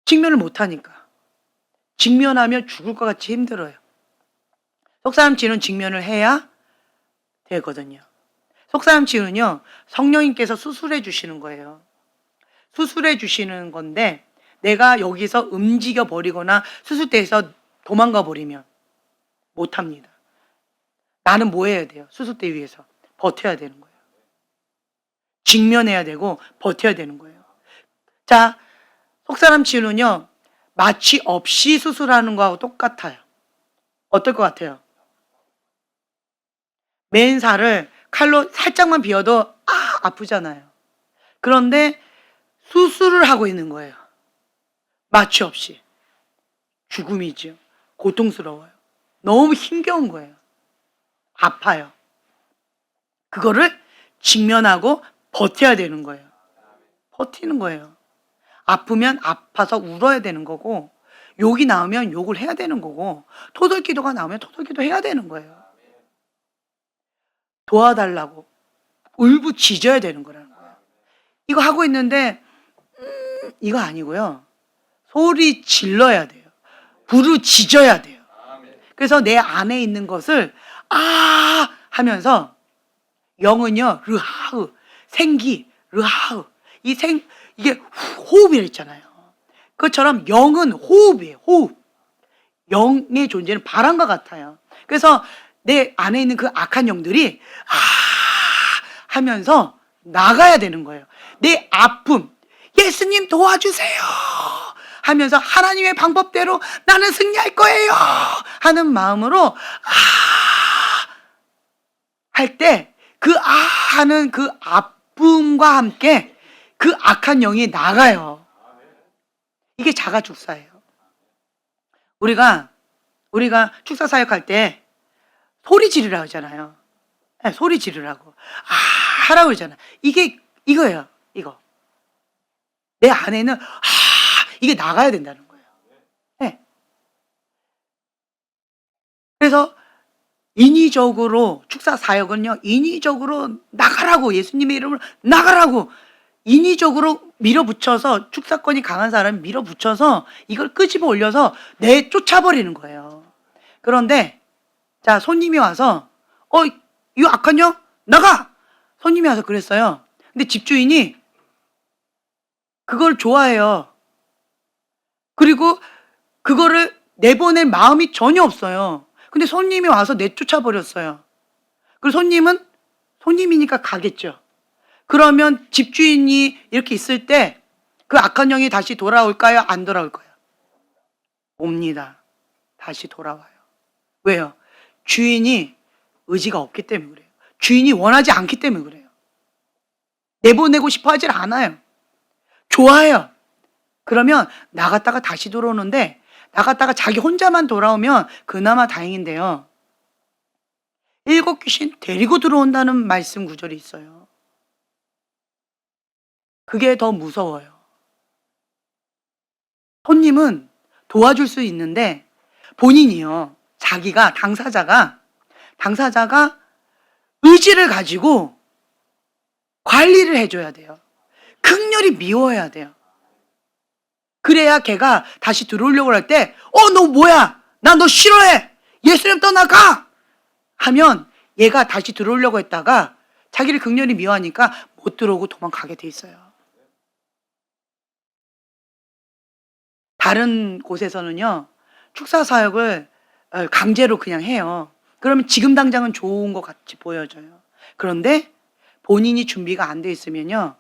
직면을 못하니까. 직면하면 죽을 것 같이 힘들어요. 속사람 치유는 직면을 해야 되거든요. 속사람 치유는요, 성령님께서 수술해 주시는 거예요. 수술해 주시는 건데, 내가 여기서 움직여 버리거나 수술대에서 도망가 버리면 못합니다. 나는 뭐 해야 돼요? 수술대 위에서 버텨야 되는 거예요. 직면해야 되고 버텨야 되는 거예요. 자, 속사람 치유는요, 마취 없이 수술하는 거하고 똑같아요. 어떨 것 같아요? 맨살을 칼로 살짝만 비워도 아프잖아요. 그런데 수술을 하고 있는 거예요. 마취 없이. 죽음이죠. 고통스러워요. 너무 힘겨운 거예요. 아파요. 그거를 직면하고 버텨야 되는 거예요. 버티는 거예요. 아프면 아파서 울어야 되는 거고, 욕이 나오면 욕을 해야 되는 거고, 토들기도가 나오면 토들기도 해야 되는 거예요. 도와달라고 울부짖어야 되는 거라는 거예요. 이거 하고 있는데 이거 아니고요. 소리 질러야 돼요. 부르짖어야 돼요. 그래서 내 안에 있는 것을 하면서, 영은요, 르하으, 생기, 르하으, 이게 호흡이라 했잖아요. 그것처럼 영은 호흡이에요. 호흡. 영의 존재는 바람과 같아요. 그래서 내 안에 있는 그 악한 영들이 하면서 나가야 되는 거예요. 내 아픔, 예수님 도와주세요 하면서 하나님의 방법대로 나는 승리할 거예요 하는 마음으로 할 때, 그 하는 그 아픔과 함께 그 악한 영이 나가요. 이게 자가 축사예요. 우리가 축사 사역할 때 소리 지르라고 하잖아요. 네, 소리 지르라고. 하라고 그러잖아요. 이거예요. 이거. 내 안에는 이게 나가야 된다는 거예요. 네. 그래서 인위적으로 축사 사역은요, 인위적으로 나가라고, 예수님의 이름으로 나가라고 인위적으로 밀어붙여서, 축사권이 강한 사람이 밀어붙여서 이걸 끄집어 올려서 내쫓아버리는 거예요. 그런데 자, 손님이 와서 이 악한 영 나가! 손님이 와서 그랬어요. 근데 집주인이 그걸 좋아해요. 그리고 그거를 내보낼 마음이 전혀 없어요. 근데 손님이 와서 내쫓아버렸어요. 그리고 손님은 손님이니까 가겠죠. 그러면 집주인이 이렇게 있을 때 그 악한 영이 다시 돌아올까요? 안 돌아올까요? 옵니다. 다시 돌아와요. 왜요? 주인이 의지가 없기 때문에 그래요. 주인이 원하지 않기 때문에 그래요. 내보내고 싶어 하질 않아요. 좋아해요. 그러면 나갔다가 다시 들어오는데, 나갔다가 자기 혼자만 돌아오면 그나마 다행인데요, 7 귀신 데리고 들어온다는 말씀 구절이 있어요. 그게 더 무서워요. 손님은 도와줄 수 있는데 본인이요, 자기가 당사자가 의지를 가지고 관리를 해줘야 돼요. 극렬히 미워해야 돼요. 그래야 걔가 다시 들어오려고 할 때 너 뭐야? 나 너 싫어해. 예수님 떠나가! 하면 얘가 다시 들어오려고 했다가 자기를 극렬히 미워하니까 못 들어오고 도망가게 돼 있어요. 다른 곳에서는요, 축사 사역을 강제로 그냥 해요. 그러면 지금 당장은 좋은 것 같이 보여져요. 그런데 본인이 준비가 안 돼 있으면요,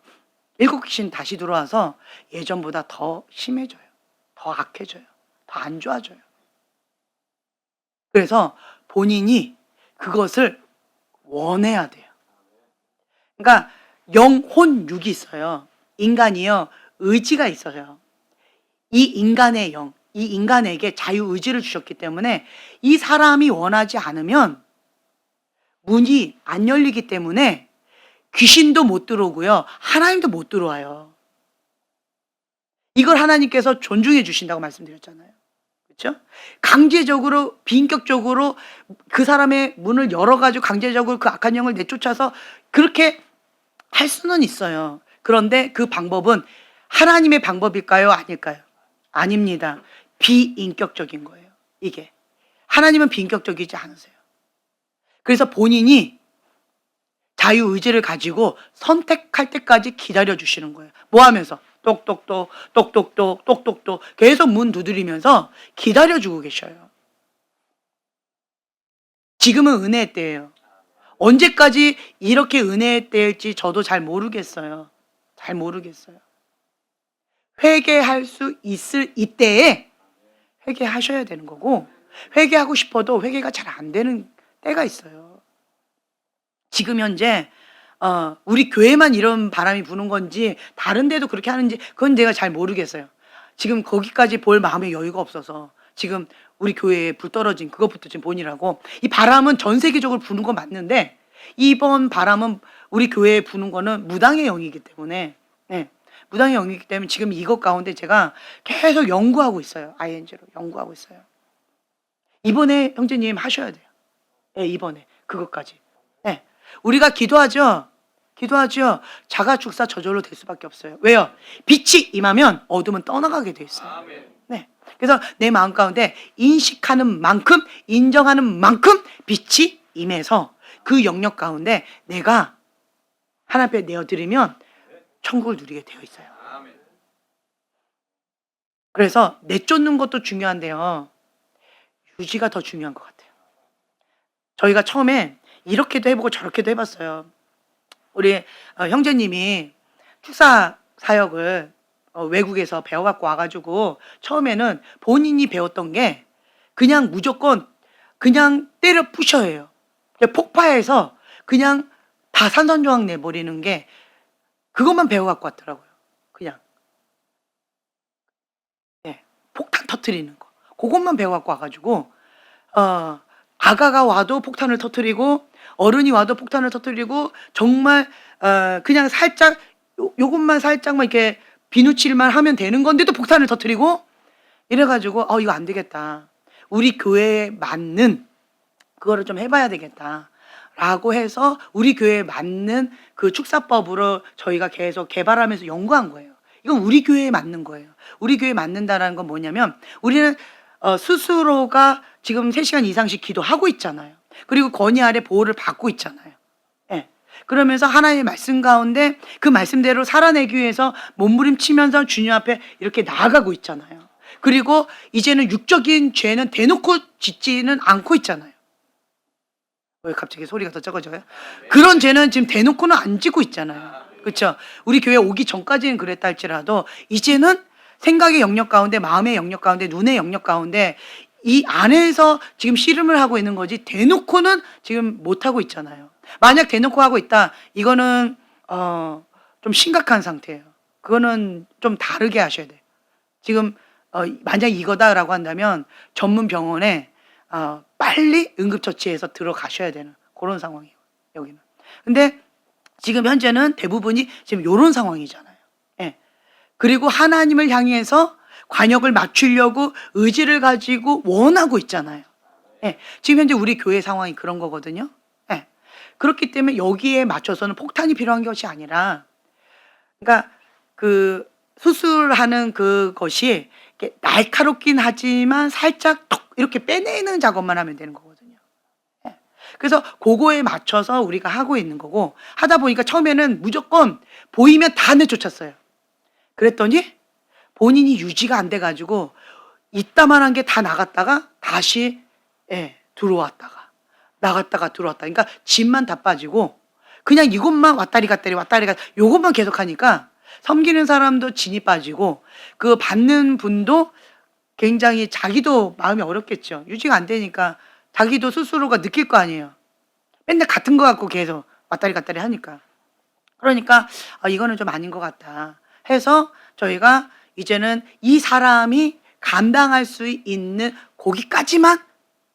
일곱 귀신 다시 들어와서 예전보다 더 심해져요. 더 악해져요. 더 안 좋아져요. 그래서 본인이 그것을 원해야 돼요. 그러니까 영혼 육이 있어요. 인간이요, 의지가 있어요. 이 인간의 영, 이 인간에게 자유의지를 주셨기 때문에 이 사람이 원하지 않으면 문이 안 열리기 때문에 귀신도 못 들어오고요, 하나님도 못 들어와요. 이걸 하나님께서 존중해 주신다고 말씀드렸잖아요. 그렇죠? 강제적으로, 비인격적으로 그 사람의 문을 열어가지고 강제적으로 그 악한 영을 내쫓아서 그렇게 할 수는 있어요. 그런데 그 방법은 하나님의 방법일까요? 아닐까요? 아닙니다. 비인격적인 거예요. 이게. 하나님은 비인격적이지 않으세요. 그래서 본인이 자유의지를 가지고 선택할 때까지 기다려 주시는 거예요. 뭐 하면서? 똑똑똑, 똑똑똑, 똑똑똑 계속 문 두드리면서 기다려 주고 계셔요. 지금은 은혜의 때예요. 언제까지 이렇게 은혜의 때일지 저도 잘 모르겠어요. 잘 모르겠어요. 회개할 수 있을 이때에 회개하셔야 되는 거고, 회개하고 싶어도 회개가 잘 안 되는 때가 있어요. 지금 현재 우리 교회만 이런 바람이 부는 건지 다른 데도 그렇게 하는지 그건 내가 잘 모르겠어요. 지금 거기까지 볼 마음의 여유가 없어서 지금 우리 교회에 불 떨어진 그것부터 지금 보니라고. 이 바람은 전 세계적으로 부는 건 맞는데 이번 바람은 우리 교회에 부는 거는 무당의 영이기 때문에, 네, 무당의 영이기 때문에 지금 이것 가운데 제가 계속 연구하고 있어요. ING로 연구하고 있어요. 이번에 형제님 하셔야 돼요. 네, 이번에 그것까지. 네. 우리가 기도하죠. 자가 죽사 저절로 될 수밖에 없어요. 왜요? 빛이 임하면 어둠은 떠나가게 돼 있어요. 네. 그래서 내 마음 가운데 인식하는 만큼, 인정하는 만큼 빛이 임해서 그 영역 가운데 내가 하나님 앞에 내어드리면 천국을 누리게 되어 있어요. 그래서 내쫓는 것도 중요한데요, 유지가 더 중요한 것 같아요. 저희가 처음에 이렇게도 해보고 저렇게도 해봤어요. 우리 형제님이 축사 사역을 외국에서 배워갖고 와가지고 처음에는 본인이 배웠던 게 그냥 무조건 그냥 때려 부셔요. 폭파해서 그냥 다 산산조각 내버리는 게 그것만 배워갖고 왔더라고요. 그냥 폭탄 터트리는 거 그것만 배워갖고 와가지고 아가가 와도 폭탄을 터트리고 어른이 와도 폭탄을 터트리고 정말 그냥 살짝 요것만 살짝만 이렇게 비누칠만 하면 되는 건데도 폭탄을 터트리고 이래가지고 이거 안 되겠다. 우리 교회에 맞는 그거를 좀 해봐야 되겠다. 라고 해서 우리 교회에 맞는 그 축사법으로 저희가 계속 개발하면서 연구한 거예요. 이건 우리 교회에 맞는 거예요. 우리 교회에 맞는다라는 건 뭐냐면 우리는 스스로가 지금 3시간 이상씩 기도하고 있잖아요. 그리고 권위 아래 보호를 받고 있잖아요. 예. 그러면서 하나님의 말씀 가운데 그 말씀대로 살아내기 위해서 몸부림치면서 주님 앞에 이렇게 나아가고 있잖아요. 그리고 이제는 육적인 죄는 대놓고 짓지는 않고 있잖아요. 왜 갑자기 소리가 더 적어져요? 그런 죄는 지금 대놓고는 안 짓고 있잖아요. 그렇죠? 우리 교회 오기 전까지는 그랬다 할지라도 이제는 생각의 영역 가운데, 마음의 영역 가운데, 눈의 영역 가운데 이 안에서 지금 씨름을 하고 있는 거지 대놓고는 지금 못하고 있잖아요. 만약 대놓고 하고 있다, 이거는 좀 심각한 상태예요. 그거는 좀 다르게 하셔야 돼요. 지금 만약 이거다라고 한다면 전문 병원에 빨리 응급처치해서 들어가셔야 되는 그런 상황이에요. 여기는. 근데 지금 현재는 대부분이 지금 이런 상황이잖아요. 예. 그리고 하나님을 향해서 관역을 맞추려고 의지를 가지고 원하고 있잖아요. 예. 지금 현재 우리 교회 상황이 그런 거거든요. 예. 그렇기 때문에 여기에 맞춰서는 폭탄이 필요한 것이 아니라, 그러니까 그 수술하는 그것이 이렇게 날카롭긴 하지만 살짝 톡 이렇게 빼내는 작업만 하면 되는 거거든요. 예. 그래서 그거에 맞춰서 우리가 하고 있는 거고, 하다 보니까 처음에는 무조건 보이면 다 내쫓았어요. 그랬더니 본인이 유지가 안 돼가지고 이따만한 게 다 나갔다가 다시 들어왔다가 나갔다가 들어왔다. 그러니까 짐만 다 빠지고 그냥 이것만 왔다리 갔다리 왔다리 갔다리 요것만 계속 하니까 섬기는 사람도 진이 빠지고 그 받는 분도 굉장히 자기도 마음이 어렵겠죠. 유지가 안 되니까 자기도 스스로가 느낄 거 아니에요. 맨날 같은 거 갖고 계속 왔다리 갔다리 하니까. 그러니까 이거는 좀 아닌 것 같다 해서 저희가 이제는 이 사람이 감당할 수 있는 거기까지만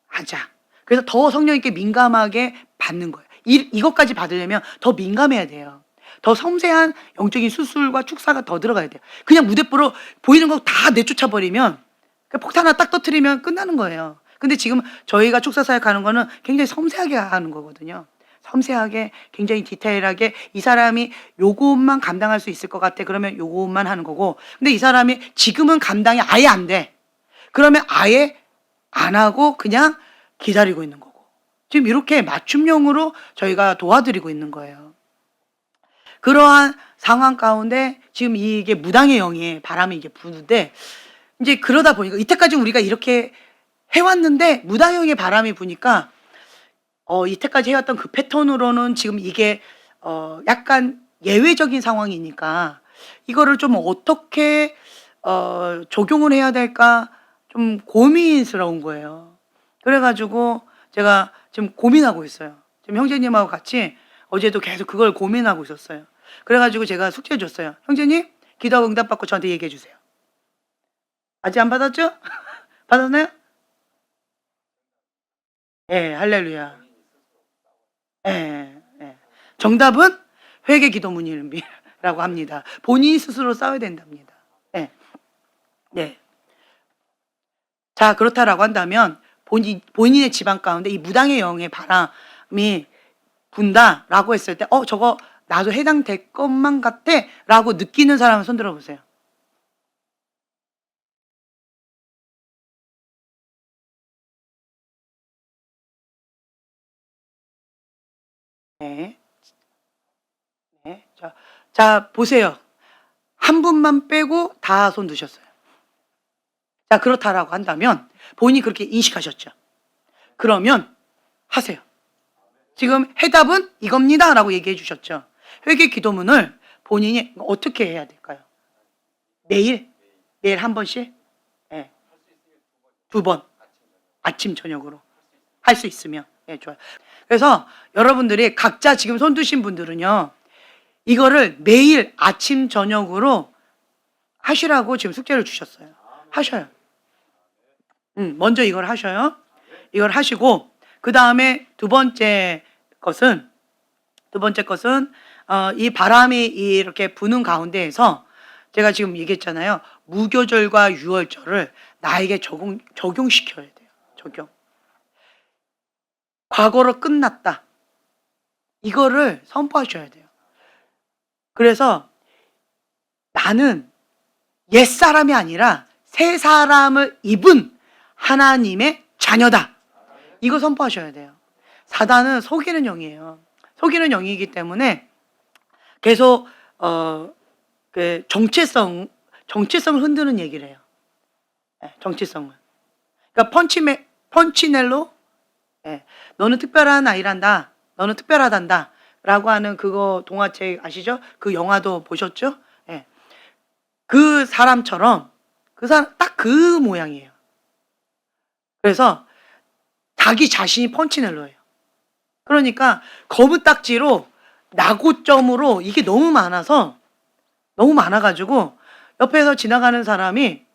하자. 그래서 더 성령님께 민감하게 받는 거예요. 이것까지 받으려면 더 민감해야 돼요. 더 섬세한 영적인 수술과 축사가 더 들어가야 돼요. 그냥 무대뽀로 보이는 거 다 내쫓아 버리면 폭탄 하나 딱 터뜨리면 끝나는 거예요. 근데 지금 저희가 축사 사역하는 거는 굉장히 섬세하게 하는 거거든요. 섬세하게 굉장히 디테일하게 이 사람이 요것만 감당할 수 있을 것 같아. 그러면 요것만 하는 거고, 근데 이 사람이 지금은 감당이 아예 안 돼. 그러면 아예 안 하고 그냥 기다리고 있는 거고. 지금 이렇게 맞춤형으로 저희가 도와드리고 있는 거예요. 그러한 상황 가운데 지금 이게 무당의 영이 바람이 이게 부는데, 이제 그러다 보니까 이때까지 우리가 이렇게 해왔는데 무당의 영의 바람이 부니까 이때까지 해왔던 그 패턴으로는 지금 이게 약간 예외적인 상황이니까 이거를 좀 어떻게 적용을 해야 될까 좀 고민스러운 거예요. 그래가지고 제가 지금 고민하고 있어요. 지금 형제님하고 같이 어제도 계속 그걸 고민하고 있었어요. 그래가지고 제가 숙제 줬어요. 형제님 기도하고 응답받고 저한테 얘기해 주세요. 아직 안 받았죠? 받았나요? 예, 할렐루야. 예, 예. 정답은 회개 기도문이라고 합니다. 본인이 스스로 싸워야 된답니다. 예. 네. 자, 그렇다라고 한다면 본인의 집안 가운데 이 무당의 영의 바람이 분다라고 했을 때 저거 나도 해당될 것만 같아 라고 느끼는 사람은 손 들어보세요. 네. 네. 자, 보세요. 한 분만 빼고 다 손 드셨어요. 자, 그렇다라고 한다면 본인이 그렇게 인식하셨죠. 그러면 하세요. 지금 해답은 이겁니다 라고 얘기해 주셨죠. 회개 기도문을 본인이 어떻게 해야 될까요? 매일 한 번씩? 네. 2번 아침 저녁으로 할 수 있으면 좋아요. 그래서 여러분들이 각자 지금 손 드신 분들은요, 이거를 매일 아침 저녁으로 하시라고 지금 숙제를 주셨어요. 하셔요. 먼저 이걸 하셔요. 이걸 하시고 그 다음에 두 번째 것은 이 바람이 이렇게 부는 가운데에서 제가 지금 얘기했잖아요. 무교절과 유월절을 나에게 적용시켜야 돼요. 적용. 과거로 끝났다. 이거를 선포하셔야 돼요. 그래서 나는 옛사람이 아니라 새 사람을 입은 하나님의 자녀다. 이거 선포하셔야 돼요. 사단은 속이는 영이에요. 속이는 영이기 때문에 계속 그 정체성을 흔드는 얘기를 해요. 정체성을. 그러니까 펀치넬로 너는 특별한 아이란다. 너는 특별하단다. 라고 하는 그거 동화책 아시죠? 그 영화도 보셨죠? 그 사람처럼 그 사람 딱 그 모양이에요. 그래서 자기 자신이 펀치넬로예요. 그러니까 검은 딱지로 나고점으로 이게 너무 많아가지고 옆에서 지나가는 사람이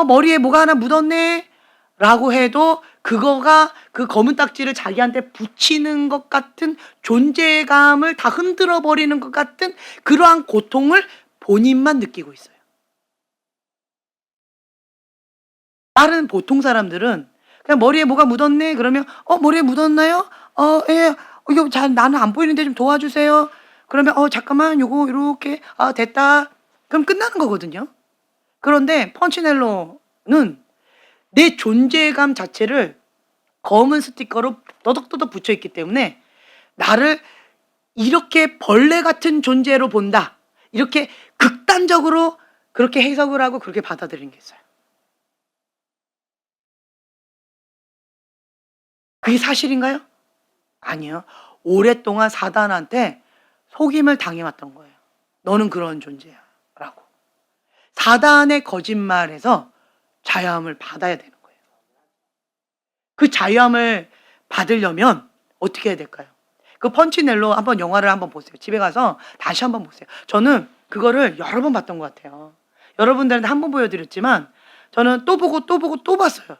머리에 뭐가 하나 묻었네 라고 해도 그거가 그 검은 딱지를 자기한테 붙이는 것 같은 존재감을 다 흔들어 버리는 것 같은 그러한 고통을 본인만 느끼고 있어요. 다른 보통 사람들은 그냥 머리에 뭐가 묻었네 그러면 머리에 묻었나요? 예. 이거 잘 나는 안 보이는데 좀 도와주세요. 그러면 잠깐만 요거 이렇게 됐다. 그럼 끝나는 거거든요. 그런데 펀치넬로는 내 존재감 자체를 검은 스티커로 떠덕떠덕 붙여 있기 때문에 나를 이렇게 벌레 같은 존재로 본다. 이렇게 극단적으로 그렇게 해석을 하고 그렇게 받아들이는 게 있어요. 그게 사실인가요? 아니요. 오랫동안 사단한테 속임을 당해왔던 거예요. 너는 그런 존재야 라고. 사단의 거짓말에서 자유함을 받아야 되는 거예요. 그 자유함을 받으려면 어떻게 해야 될까요? 그 펀치넬로 한번 영화를 한번 보세요. 집에 가서 다시 한번 보세요. 저는 그거를 여러 번 봤던 것 같아요. 여러분들한테 한 번 보여드렸지만 저는 또 보고 또 보고 또 봤어요.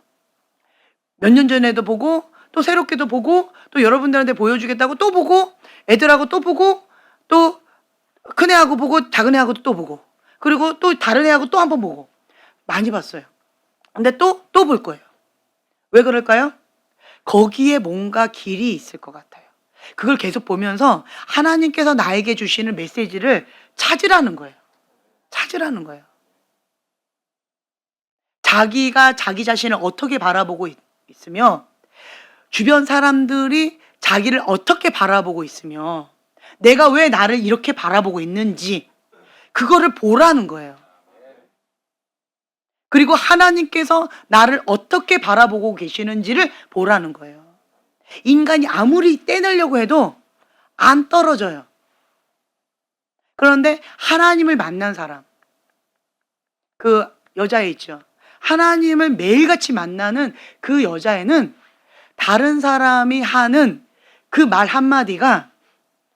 몇 년 전에도 보고 또 새롭게도 보고 또 여러분들한테 보여주겠다고 또 보고 애들하고 또 보고 또 큰애하고 보고 작은 애하고도 또 보고 그리고 또 다른 애하고 또 한 번 보고 많이 봤어요. 근데 또 볼 거예요. 왜 그럴까요? 거기에 뭔가 길이 있을 것 같아요. 그걸 계속 보면서 하나님께서 나에게 주시는 메시지를 찾으라는 거예요. 찾으라는 거예요. 자기가 자기 자신을 어떻게 바라보고 있으며 주변 사람들이 자기를 어떻게 바라보고 있으며 내가 왜 나를 이렇게 바라보고 있는지 그거를 보라는 거예요. 그리고 하나님께서 나를 어떻게 바라보고 계시는지를 보라는 거예요. 인간이 아무리 떼내려고 해도 안 떨어져요. 그런데 하나님을 만난 사람, 그 여자애 있죠. 하나님을 매일같이 만나는 그 여자애는 다른 사람이 하는 그 말 한마디가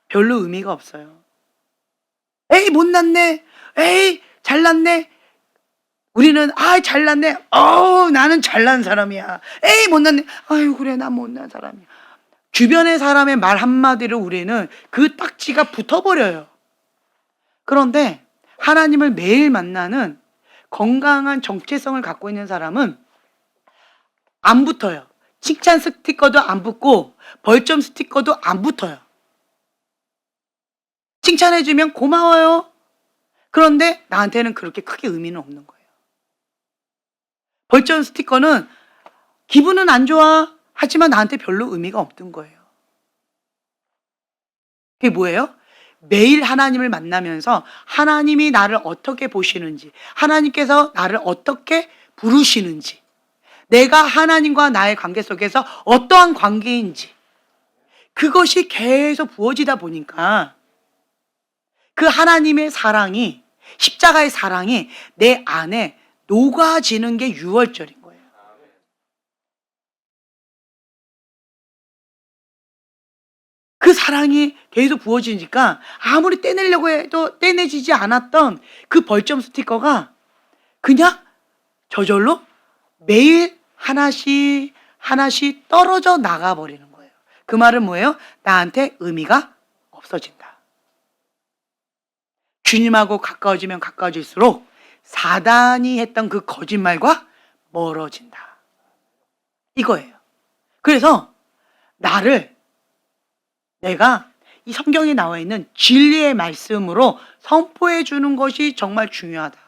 별로 의미가 없어요. 에이 못났네, 에이 잘났네. 우리는 잘났네, 나는 잘난 사람이야. 에이 못났네, 아유 그래 나 못난 사람이야. 주변의 사람의 말 한마디로 우리는 그 딱지가 붙어버려요. 그런데 하나님을 매일 만나는 건강한 정체성을 갖고 있는 사람은 안 붙어요. 칭찬 스티커도 안 붙고 벌점 스티커도 안 붙어요. 칭찬해주면 고마워요. 그런데 나한테는 그렇게 크게 의미는 없는 거예요. 벌점 스티커는 기분은 안 좋아 하지만 나한테 별로 의미가 없는 거예요. 그게 뭐예요? 매일 하나님을 만나면서 하나님이 나를 어떻게 보시는지, 하나님께서 나를 어떻게 부르시는지, 내가 하나님과 나의 관계 속에서 어떠한 관계인지 그것이 계속 부어지다 보니까 그 하나님의 사랑이, 십자가의 사랑이 내 안에 녹아지는 게 6월절인 거예요. 그 사랑이 계속 부어지니까 아무리 떼내려고 해도 떼내지지 않았던 그 벌점 스티커가 그냥 저절로 매일 하나씩 하나씩 떨어져 나가버리는 거예요. 그 말은 뭐예요? 나한테 의미가 없어진다. 주님하고 가까워지면 가까워질수록 사단이 했던 그 거짓말과 멀어진다. 이거예요. 그래서 내가 이 성경에 나와 있는 진리의 말씀으로 선포해 주는 것이 정말 중요하다.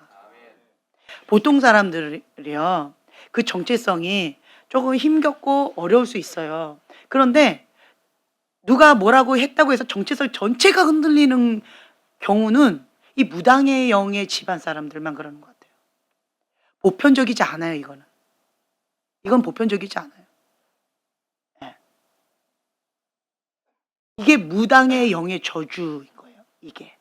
보통 사람들이요, 그 정체성이 조금 힘겹고 어려울 수 있어요. 그런데 누가 뭐라고 했다고 해서 정체성 전체가 흔들리는 경우는 이 무당의 영의 집안 사람들만 그러는 것 같아요. 보편적이지 않아요, 이거는. 이건 보편적이지 않아요. 네. 이게 무당의 영의 저주인 거예요, 이게.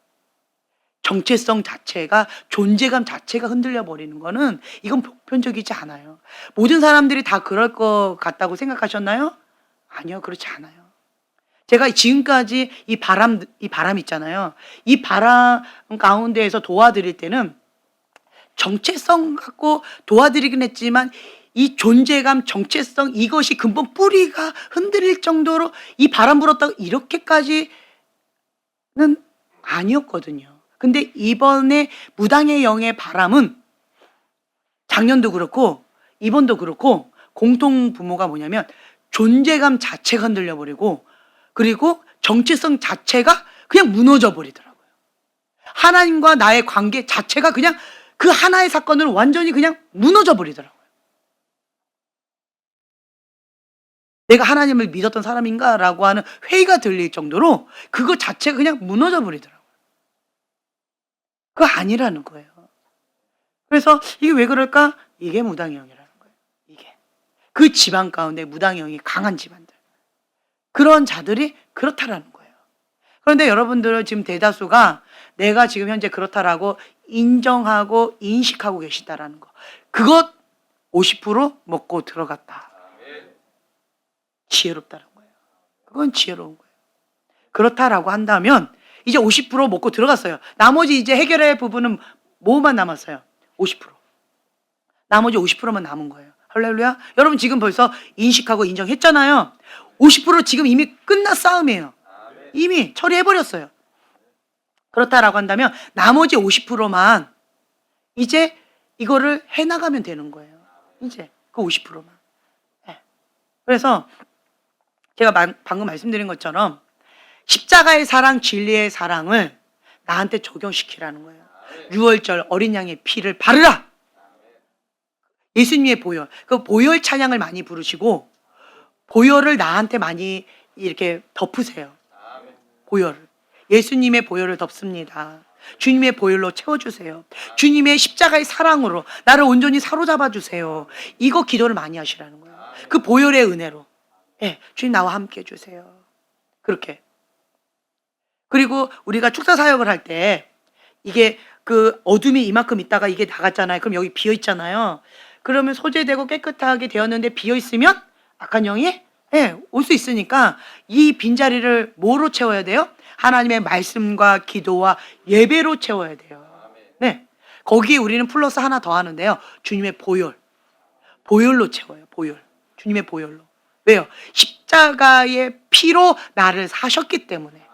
정체성 자체가, 존재감 자체가 흔들려 버리는 거는 이건 보편적이지 않아요. 모든 사람들이 다 그럴 것 같다고 생각하셨나요? 아니요, 그렇지 않아요. 제가 지금까지 이 바람 있잖아요. 이 바람 가운데에서 도와드릴 때는 정체성 갖고 도와드리긴 했지만 이 존재감, 정체성, 이것이 근본 뿌리가 흔들릴 정도로 이 바람 불었다고 이렇게까지는 아니었거든요. 근데 이번에 무당의 영의 바람은 작년도 그렇고 이번도 그렇고 공통 부모가 뭐냐면 존재감 자체가 흔들려 버리고 그리고 정체성 자체가 그냥 무너져 버리더라고요. 하나님과 나의 관계 자체가 그냥 그 하나의 사건으로 완전히 그냥 무너져 버리더라고요. 내가 하나님을 믿었던 사람인가라고 하는 회의가 들릴 정도로 그거 자체가 그냥 무너져 버리더라고요. 그거 아니라는 거예요. 그래서 이게 왜 그럴까? 이게 무당의 영이라는 거예요. 이게. 그 집안 가운데 무당의 영이 강한 집안들. 그런 자들이 그렇다라는 거예요. 그런데 여러분들은 지금 대다수가 내가 지금 현재 그렇다라고 인정하고 인식하고 계시다라는 거. 그것 50% 먹고 들어갔다. 지혜롭다는 거예요. 그건 지혜로운 거예요. 그렇다라고 한다면 이제 50% 먹고 들어갔어요. 나머지 이제 해결할 부분은 뭐만 남았어요? 50%. 나머지 50%만 남은 거예요. 할렐루야. 여러분 지금 벌써 인식하고 인정했잖아요. 50% 지금 이미 끝난 싸움이에요. 이미 처리해버렸어요. 그렇다라고 한다면 나머지 50%만 이제 이거를 해나가면 되는 거예요. 이제 그 50%만. 네. 그래서 제가 방금 말씀드린 것처럼 십자가의 사랑, 진리의 사랑을 나한테 적용시키라는 거예요. 6월절 어린 양의 피를 바르라. 예수님의 보혈. 그 보혈 찬양을 많이 부르시고 보혈을 나한테 많이 이렇게 덮으세요. 보혈을. 예수님의 보혈을 덮습니다. 주님의 보혈로 채워주세요. 주님의 십자가의 사랑으로 나를 온전히 사로잡아 주세요. 이거 기도를 많이 하시라는 거예요. 그 보혈의 은혜로. 네, 주님 나와 함께 해주세요. 그렇게. 그리고 우리가 축사 사역을 할 때 이게 그 어둠이 이만큼 있다가 이게 나갔잖아요. 그럼 여기 비어 있잖아요. 그러면 소재되고 깨끗하게 되었는데 비어 있으면 악한 영이 올 수 있으니까 이 빈자리를 뭐로 채워야 돼요? 하나님의 말씀과 기도와 예배로 채워야 돼요. 네, 거기에 우리는 플러스 하나 더 하는데요. 주님의 보혈. 보혈로 채워요. 보혈. 주님의 보혈로. 왜요? 십자가의 피로 나를 사셨기 때문에.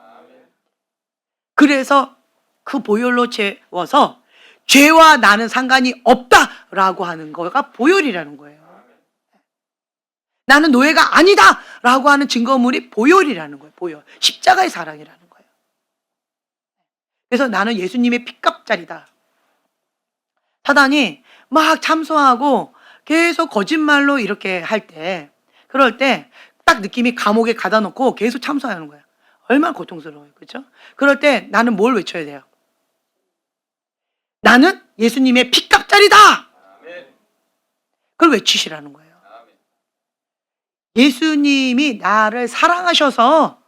그래서 그 보혈로 채워서 죄와 나는 상관이 없다라고 하는 거가 보혈이라는 거예요. 나는 노예가 아니다라고 하는 증거물이 보혈이라는 거예요. 보혈. 십자가의 사랑이라는 거예요. 그래서 나는 예수님의 핏값짜리다. 사단이 막 참소하고 계속 거짓말로 이렇게 할 때, 그럴 때 딱 느낌이 감옥에 가다 놓고 계속 참소하는 거예요. 얼마나 고통스러워요. 그렇죠? 그럴 때 나는 뭘 외쳐야 돼요? 나는 예수님의 핏값짜리다. 그걸 외치시라는 거예요. 예수님이 나를 사랑하셔서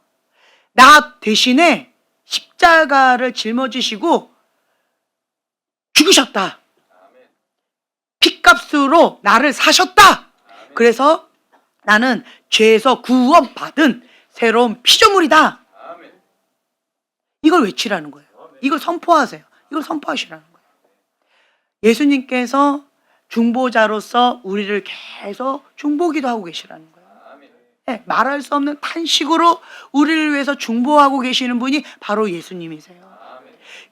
나 대신에 십자가를 짊어지시고 죽으셨다. 핏값으로 나를 사셨다. 그래서 나는 죄에서 구원받은 새로운 피조물이다. 이걸 외치라는 거예요. 이걸 선포하세요. 이걸 선포하시라는 거예요. 예수님께서 중보자로서 우리를 계속 중보기도 하고 계시라는 거예요. 네, 말할 수 없는 탄식으로 우리를 위해서 중보하고 계시는 분이 바로 예수님이세요.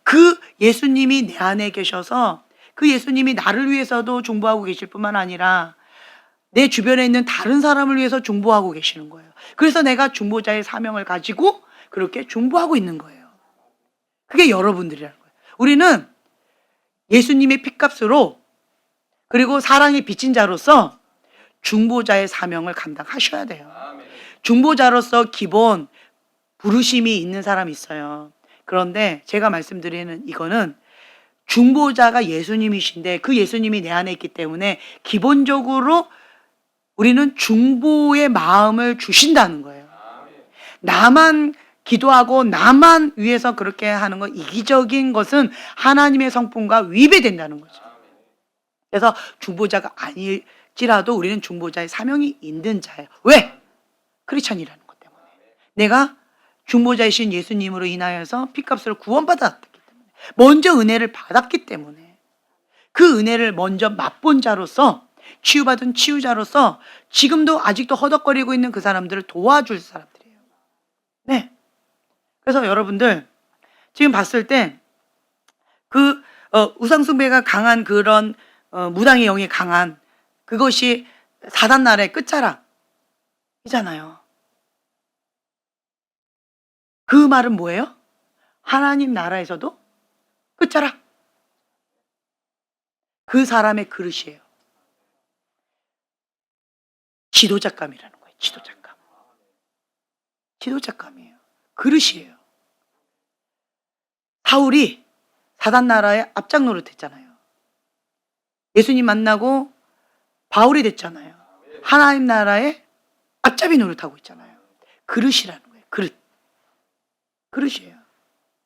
그 예수님이 내 안에 계셔서 그 예수님이 나를 위해서도 중보하고 계실 뿐만 아니라 내 주변에 있는 다른 사람을 위해서 중보하고 계시는 거예요. 그래서 내가 중보자의 사명을 가지고 그렇게 중보하고 있는 거예요. 그게 여러분들이라는 거예요. 우리는 예수님의 핏값으로 그리고 사랑이 빚진 자로서 중보자의 사명을 감당하셔야 돼요. 중보자로서 기본 부르심이 있는 사람이 있어요. 그런데 제가 말씀드리는 이거는 중보자가 예수님이신데 그 예수님이 내 안에 있기 때문에 기본적으로 우리는 중보의 마음을 주신다는 거예요. 나만 기도하고 나만 위해서 그렇게 하는 건 이기적인 것은 하나님의 성품과 위배된다는 거죠. 그래서 중보자가 아닐지라도 우리는 중보자의 사명이 있는 자예요. 왜? 크리스천이라는 것 때문에. 내가 중보자이신 예수님으로 인하여서 핏값을 구원받았기 때문에, 먼저 은혜를 받았기 때문에, 그 은혜를 먼저 맛본 자로서, 치유받은 치유자로서 지금도 아직도 허덕거리고 있는 그 사람들을 도와줄 사람들이에요. 네. 그래서 여러분들 지금 봤을 때 그 우상숭배가 강한 그런 무당의 영이 강한 그것이 사단 나라의 끝자락이잖아요. 그 말은 뭐예요? 하나님 나라에서도 끝자락. 그 사람의 그릇이에요. 지도자감이라는 거예요. 지도자감. 지도자감이에요. 그릇이에요. 사울이 사단 나라의 앞장 노릇했잖아요. 예수님 만나고 바울이 됐잖아요. 하나님 나라의 앞잡이 노릇하고 있잖아요. 그릇이라는 거예요. 그릇이에요.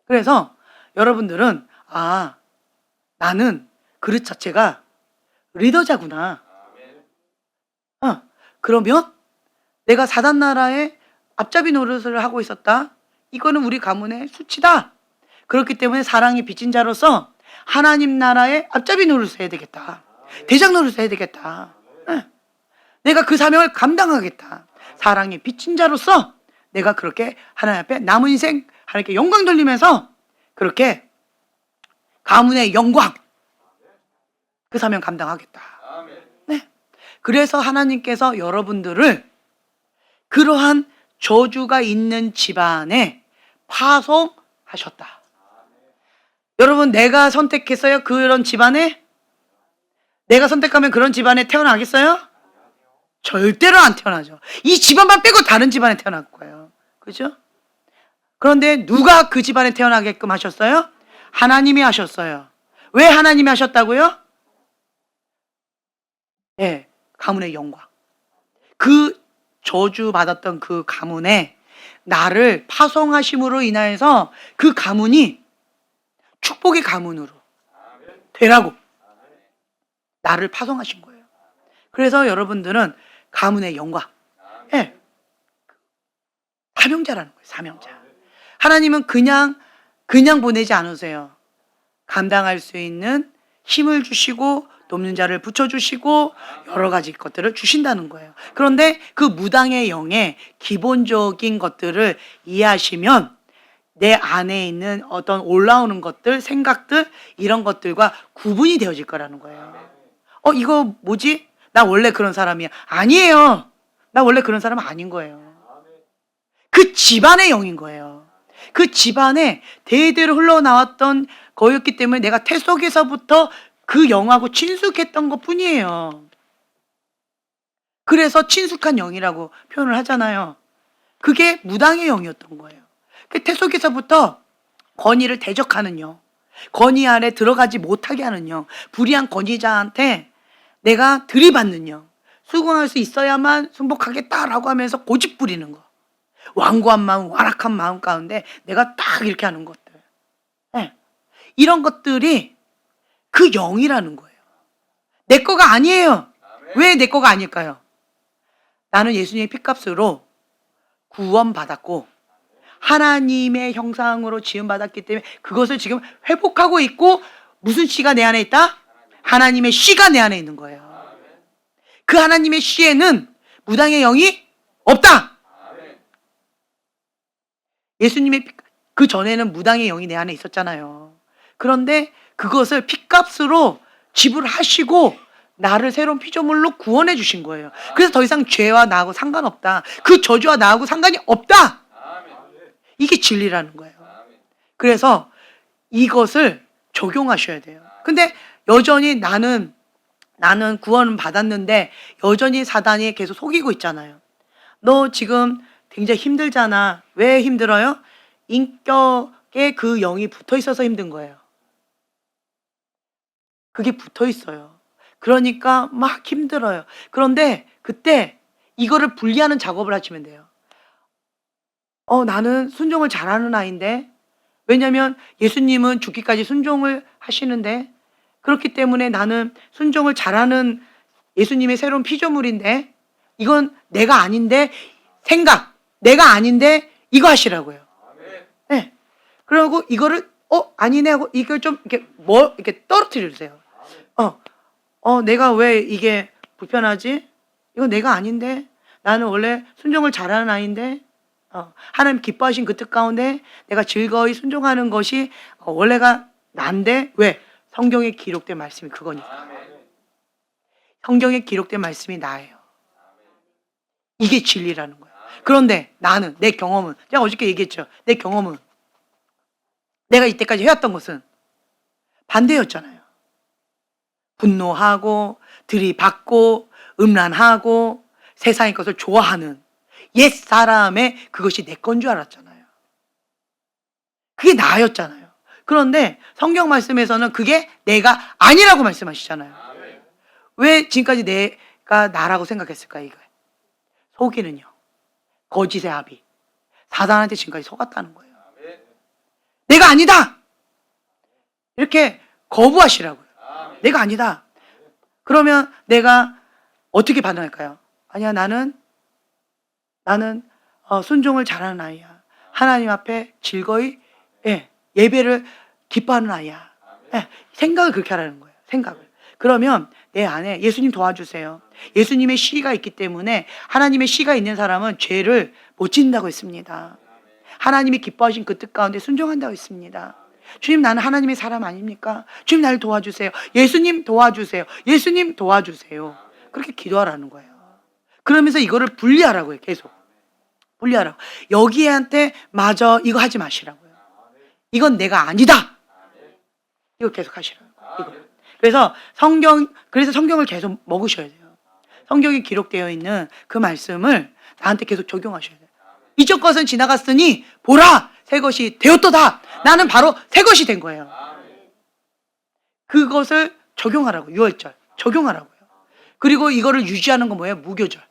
그래서 여러분들은 나는 그릇 자체가 리더자구나. 그러면 내가 사단 나라의 앞잡이 노릇을 하고 있었다. 이거는 우리 가문의 수치다. 그렇기 때문에 사랑이 빚진 자로서 하나님 나라의 앞잡이 노릇을 해야 되겠다. 대장 노릇을 해야 되겠다. 내가 그 사명을 감당하겠다. 사랑이 빚진 자로서 내가 그렇게 하나님 앞에 남은 인생 하나님께 영광 돌리면서 그렇게 가문의 영광 그 사명 감당하겠다. 네. 그래서 하나님께서 여러분들을 그러한 저주가 있는 집안에 파송하셨다. 여러분, 내가 선택했어요? 그런 집안에? 내가 선택하면 그런 집안에 태어나겠어요? 절대로 안 태어나죠. 이 집안만 빼고 다른 집안에 태어날 거예요. 그죠? 그런데 누가 그 집안에 태어나게끔 하셨어요? 하나님이 하셨어요. 왜 하나님이 하셨다고요? 네, 가문의 영광. 그 저주 받았던 그 가문에 나를 파송하심으로 인하여서 그 가문이 축복의 가문으로 되라고 나를 파송하신 거예요. 그래서 여러분들은 가문의 영광, 네. 사명자라는 거예요. 사명자. 하나님은 그냥 보내지 않으세요. 감당할 수 있는 힘을 주시고 돕는 자를 붙여주시고 여러 가지 것들을 주신다는 거예요. 그런데 그 무당의 영의 기본적인 것들을 이해하시면 내 안에 있는 어떤 올라오는 것들, 생각들 이런 것들과 구분이 되어질 거라는 거예요. 이거 뭐지? 나 원래 그런 사람이야. 아니에요. 나 원래 그런 사람 아닌 거예요. 그 집안의 영인 거예요. 그 집안에 대대로 흘러나왔던 거였기 때문에 내가 태 속에서부터 그 영하고 친숙했던 것 뿐이에요. 그래서 친숙한 영이라고 표현을 하잖아요. 그게 무당의 영이었던 거예요. 그 태 속에서부터 권위를 대적하는 영, 권위 아래 들어가지 못하게 하는 영, 불의한 권위자한테 내가 들이받는 영, 수긍할 수 있어야만 승복하겠다라고 하면서 고집 부리는 거, 완고한 마음, 완악한 마음 가운데 내가 딱 이렇게 하는 것들, 네. 이런 것들이 그 영이라는 거예요. 내 거가 아니에요. 왜 내 거가 아닐까요? 나는 예수님의 피값으로 구원받았고 하나님의 형상으로 지음받았기 때문에 그것을 지금 회복하고 있고, 무슨 씨가 내 안에 있다? 하나님의 씨가 내 안에 있는 거예요. 그 하나님의 씨에는 무당의 영이 없다. 예수님의 그 전에는 무당의 영이 내 안에 있었잖아요. 그런데 그것을 피값으로 지불하시고 나를 새로운 피조물로 구원해 주신 거예요. 그래서 더 이상 죄와 나하고 상관없다. 그 저주와 나하고 상관이 없다. 이게 진리라는 거예요. 그래서 이것을 적용하셔야 돼요. 근데 여전히 나는 구원은 받았는데 여전히 사단이 계속 속이고 있잖아요. 너 지금 굉장히 힘들잖아. 왜 힘들어요? 인격에 그 영이 붙어 있어서 힘든 거예요. 그게 붙어 있어요. 그러니까 막 힘들어요. 그런데 그때 이거를 분리하는 작업을 하시면 돼요. 나는 순종을 잘하는 아이인데, 왜냐면 예수님은 죽기까지 순종을 하시는데, 그렇기 때문에 나는 순종을 잘하는 예수님의 새로운 피조물인데, 이건 내가 아닌데, 내가 아닌데 이거 하시라고요. 네. 그리고 이거를 아니네 하고 이걸 좀 이렇게 떨어뜨려 주세요. 내가 왜 이게 불편하지? 이거 내가 아닌데, 나는 원래 순종을 잘하는 아이인데, 하나님 기뻐하신 그 뜻 가운데 내가 즐거이 순종하는 것이 원래가 난데, 왜? 성경에 기록된 말씀이 그거니까. 성경에 기록된 말씀이 나예요. 이게 진리라는 거예요. 그런데 내 경험은, 제가 어저께 얘기했죠. 내 경험은 내가 이때까지 해왔던 것은 반대였잖아요. 분노하고 들이받고 음란하고 세상의 것을 좋아하는 옛 사람의 그것이 내 건 줄 알았잖아요. 그게 나였잖아요. 그런데 성경 말씀에서는 그게 내가 아니라고 말씀하시잖아요. 왜 지금까지 내가 나라고 생각했을까? 이거 속이는요, 거짓의 아비 사단한테 지금까지 속았다는 거예요. 내가 아니다 이렇게 거부하시라고요. 내가 아니다. 그러면 내가 어떻게 반응할까요? 아니야, 나는 순종을 잘하는 아이야. 하나님 앞에 즐거이 예배를 기뻐하는 아이야. 생각을 그렇게 하라는 거예요. 생각을. 그러면 내 안에 예수님 도와주세요. 예수님의 시가 있기 때문에, 하나님의 시가 있는 사람은 죄를 못 짓는다고 했습니다. 하나님이 기뻐하신 그 뜻 가운데 순종한다고 했습니다. 주님, 나는 하나님의 사람 아닙니까? 주님, 나를 도와주세요. 예수님 도와주세요. 예수님 도와주세요. 그렇게 기도하라는 거예요. 그러면서 이거를 분리하라고요. 계속 분리하라고. 여기한테 마저 이거 하지 마시라고요. 이건 내가 아니다. 이거 계속 하시라고. 이거. 그래서 성경을 계속 먹으셔야 돼요. 성경에 기록되어 있는 그 말씀을 나한테 계속 적용하셔야 돼요. 이전 것은 지나갔으니 보라, 새 것이 되었도다. 나는 바로 새 것이 된 거예요. 그것을 적용하라고. 유월절 적용하라고요. 그리고 이거를 유지하는 건 뭐예요? 무교절.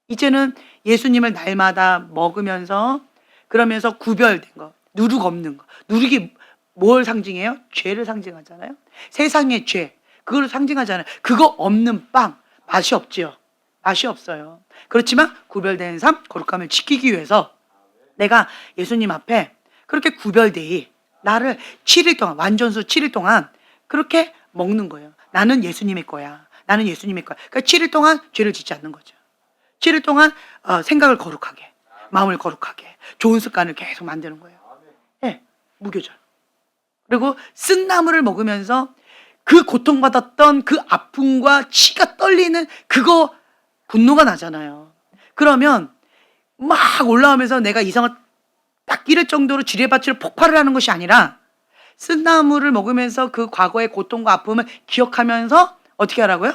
이제는 예수님을 날마다 먹으면서, 그러면서 구별된 거, 누룩 없는 거. 누룩이 뭘 상징해요? 죄를 상징하잖아요. 세상의 죄, 그걸 상징하잖아요. 그거 없는 빵, 맛이 없지요. 맛이 없어요. 그렇지만 구별된 삶, 거룩함을 지키기 위해서 내가 예수님 앞에 그렇게 구별되이 나를 7일 동안, 완전수 7일 동안 그렇게 먹는 거예요. 나는 예수님의 거야. 나는 예수님의 거야. 그러니까 7일 동안 죄를 짓지 않는 거죠. 7일 동안 생각을 거룩하게, 마음을 거룩하게, 좋은 습관을 계속 만드는 거예요. 무교절. 그리고 쓴 나물을 먹으면서 그 고통받았던 그 아픔과 치가 떨리는 그거, 분노가 나잖아요. 그러면 막 올라오면서 내가 이성을 딱 잃을 정도로 지뢰밭으로 폭발을 하는 것이 아니라, 쓴 나물을 먹으면서 그 과거의 고통과 아픔을 기억하면서 어떻게 하라고요?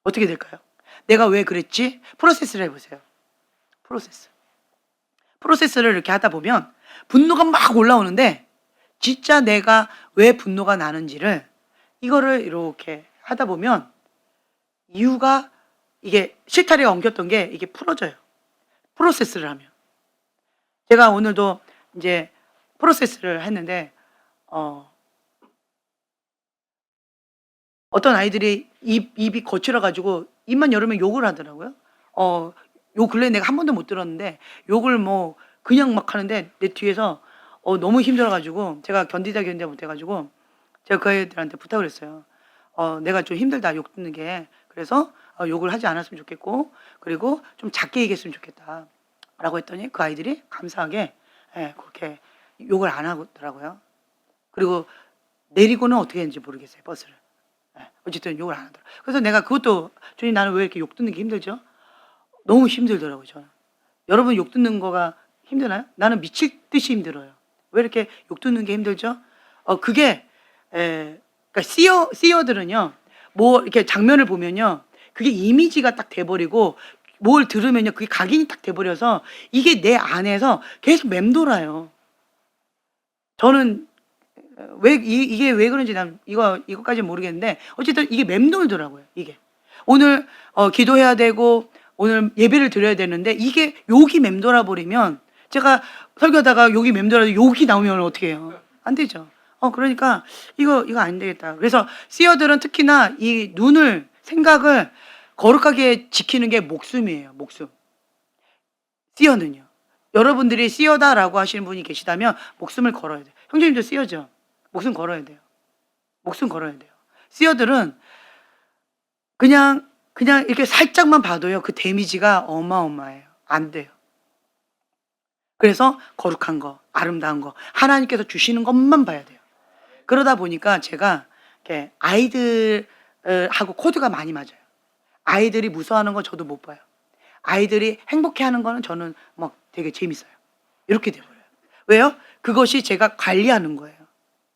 어떻게 될까요? 내가 왜 그랬지? 프로세스를 해보세요. 프로세스를 이렇게 하다 보면 분노가 막 올라오는데, 진짜 내가 왜 분노가 나는지를, 이거를 이렇게 하다 보면 이유가, 이게 실타래가 엉켰던 게 이게 풀어져요. 프로세스를 하면. 제가 오늘도 이제 프로세스를 했는데 어떤 아이들이 입이 거칠어 가지고 입만 열으면 욕을 하더라고요. 요 근래 내가 한 번도 못 들었는데 욕을 뭐 그냥 막 하는데, 내 뒤에서 너무 힘들어 가지고 제가 견디다 못 해 가지고 제가 그 아이들한테 부탁을 했어요. 내가 좀 힘들다, 욕 듣는 게. 그래서 욕을 하지 않았으면 좋겠고, 그리고 좀 작게 얘기했으면 좋겠다 라고 했더니 그 아이들이 감사하게 그렇게 욕을 안 하더라고요. 그리고 내리고는 어떻게 했는지 모르겠어요, 버스를. 어쨌든 욕을 안 하더라고요. 그래서 내가 그것도, 주님, 나는 왜 이렇게 욕 듣는 게 힘들죠? 너무 힘들더라고요, 저는. 여러분 욕 듣는 거가 힘드나요? 나는 미칠 듯이 힘들어요. 왜 이렇게 욕 듣는 게 힘들죠? 그게 그러니까 씨어들은요, 뭐 이렇게 장면을 보면요, 그게 이미지가 딱 돼버리고, 뭘 들으면요, 그게 각인이 딱 돼버려서 이게 내 안에서 계속 맴돌아요. 저는 이게 왜 그런지 난 이거까지는 모르겠는데, 어쨌든 이게 맴돌더라고요. 이게 오늘 기도해야 되고 오늘 예배를 드려야 되는데, 이게 욕이 맴돌아 버리면, 제가 설교하다가 욕이 맴돌아서 욕이 나오면 어떻게 해요? 안 되죠. 그러니까 이거 안 되겠다. 그래서 씨어들은 특히나 이 눈을, 생각을 거룩하게 지키는 게 목숨이에요. 목숨. 씨어는요. 여러분들이 씨어다라고 하시는 분이 계시다면 목숨을 걸어야 돼요. 형제님도 씨어죠. 목숨 걸어야 돼요. 목숨 걸어야 돼요. 씨어들은 그냥 이렇게 살짝만 봐도요, 그 데미지가 어마어마해요. 안 돼요. 그래서 거룩한 거, 아름다운 거, 하나님께서 주시는 것만 봐야 돼요. 그러다 보니까 제가 이렇게 아이들하고 코드가 많이 맞아요. 아이들이 무서워하는 건 저도 못 봐요. 아이들이 행복해하는 거는 저는 막 되게 재밌어요. 이렇게 돼버려요. 왜요? 그것이 제가 관리하는 거예요.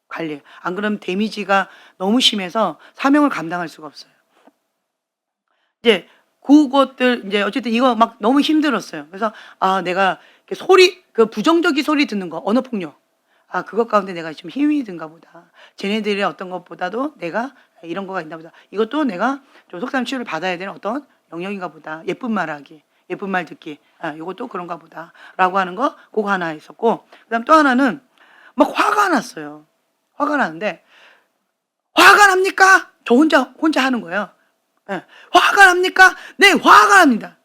관리. 안 그러면 데미지가 너무 심해서 사명을 감당할 수가 없어요. 이제 그것들 이제 어쨌든 이거 막 너무 힘들었어요. 그래서 아 내가 이렇게 소리 그 부정적인 소리 듣는 거 언어 폭력 아 그것 가운데 내가 좀 힘이 든가 보다. 쟤네들의 어떤 것보다도 내가 이런 거가 있나 보다. 이것도 내가 좀 속담 치유를 받아야 되는 어떤 영역인가 보다. 예쁜 말하기, 예쁜 말 듣기. 아 이것도 그런가 보다라고 하는 거 그거 하나 있었고 그다음 또 하나는 막 화가 났어요. 화가 나는데 화가 납니까? 저 혼자 하는 거예요. 예. 화가 납니까? 네, 화가 납니다.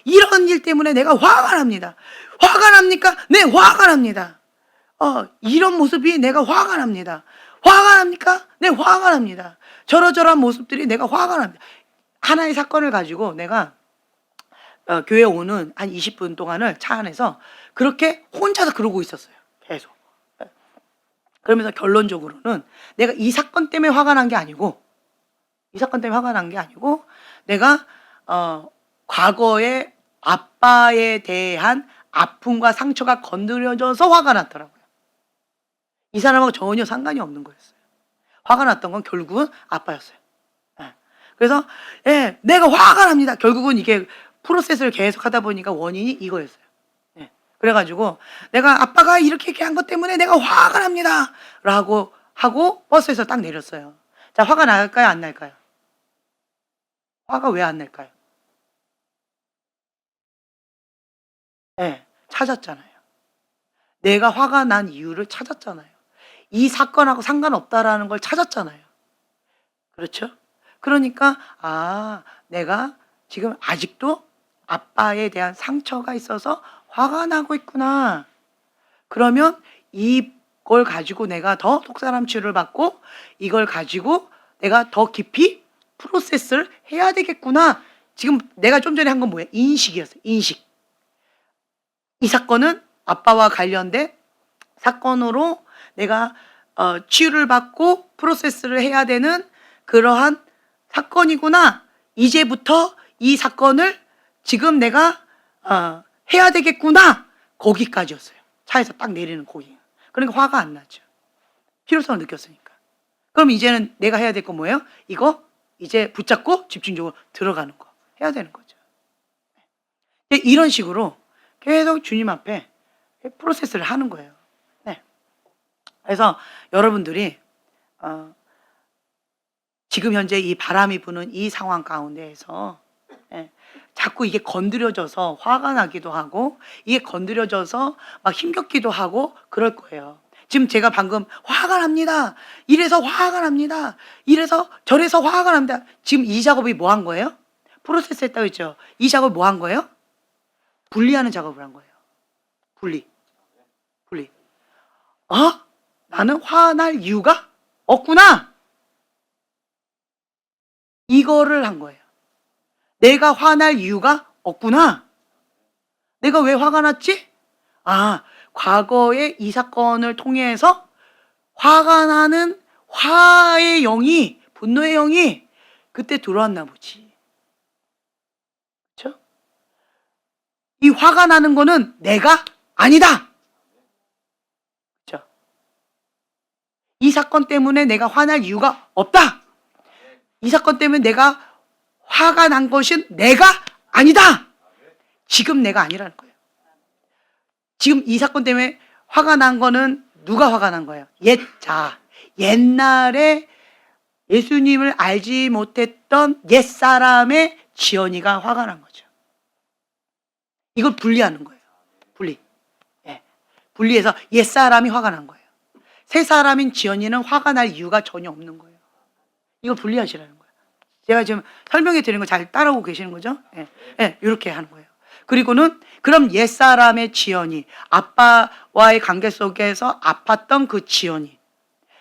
이런 일 때문에 내가 화가 납니다. 화가 납니까? 네, 화가 납니다. 이런 모습이 내가 화가 납니다. 화가 납니까? 네, 화가 납니다. 저러저러한 모습들이 내가 화가 납니다. 하나의 사건을 가지고 내가 교회 오는 한 20분 동안을 차 안에서 그렇게 혼자서 그러고 있었어요. 계속. 예. 그러면서 결론적으로는 내가 이 사건 때문에 화가 난 게 아니고 이 사건 때문에 화가 난 게 아니고 내가 과거에 아빠에 대한 아픔과 상처가 건드려져서 화가 났더라고요. 이 사람하고 전혀 상관이 없는 거였어요. 화가 났던 건 결국은 아빠였어요. 예. 그래서 예, 내가 화가 납니다. 결국은 이게 프로세스를 계속 하다 보니까 원인이 이거였어요. 예. 그래가지고 내가 아빠가 이렇게 한 것 때문에 내가 화가 납니다. 라고 하고 버스에서 딱 내렸어요. 자, 화가 날까요? 안 날까요? 화가 왜 안 날까요? 예, 찾았잖아요. 내가 화가 난 이유를 찾았잖아요. 이 사건하고 상관없다라는 걸 찾았잖아요. 그렇죠? 그러니까 내가 지금 아직도 아빠에 대한 상처가 있어서 화가 나고 있구나. 그러면 이걸 가지고 내가 더 속사람 치유를 받고 이걸 가지고 내가 더 깊이 프로세스를 해야 되겠구나. 지금 내가 좀 전에 한 건 뭐예요? 인식이었어요. 인식. 이 사건은 아빠와 관련된 사건으로 내가 치유를 받고 프로세스를 해야 되는 그러한 사건이구나. 이제부터 이 사건을 지금 내가 해야 되겠구나. 거기까지였어요. 차에서 딱 내리는 거기. 그러니까 화가 안 나죠. 필요성을 느꼈으니까. 그럼 이제는 내가 해야 될 건 뭐예요? 이거 이제 붙잡고 집중적으로 들어가는 거. 해야 되는 거죠. 이런 식으로 계속 주님 앞에 프로세스를 하는 거예요. 네. 그래서 여러분들이 지금 현재 이 바람이 부는 이 상황 가운데에서 자꾸 이게 건드려져서 화가 나기도 하고 이게 건드려져서 막 힘겹기도 하고 그럴 거예요. 지금 제가 방금 화가 납니다. 이래서 화가 납니다. 이래서 저래서 화가 납니다. 지금 이 작업이 뭐 한 거예요? 프로세스 했다고 했죠. 이 작업을 뭐 한 거예요? 분리하는 작업을 한 거예요. 분리. 나는 화날 이유가 없구나. 이거를 한 거예요. 내가 화날 이유가 없구나. 내가 왜 화가 났지? 과거의 이 사건을 통해서 화가 나는 화의 영이, 분노의 영이 그때 들어왔나 보지. 그렇죠? 이 화가 나는 거는 내가 아니다. 그렇죠? 이 사건 때문에 내가 화날 이유가 없다. 이 사건 때문에 내가 화가 난 것은 내가 아니다. 지금 내가 아니라는 거예요. 지금 이 사건 때문에 화가 난 거는 누가 화가 난 거예요? 옛날에 예수님을 알지 못했던 옛사람의 지연이가 화가 난 거죠. 이걸 분리하는 거예요. 분리. 분리해서 옛사람이 화가 난 거예요. 새 사람인 지연이는 화가 날 이유가 전혀 없는 거예요. 이걸 분리하시라는 거예요. 제가 지금 설명해 드리는 거 잘 따라오고 계시는 거죠? 이렇게 하는 거예요. 그리고는 그럼 옛사람의 지연이 아빠와의 관계 속에서 아팠던 그 지연이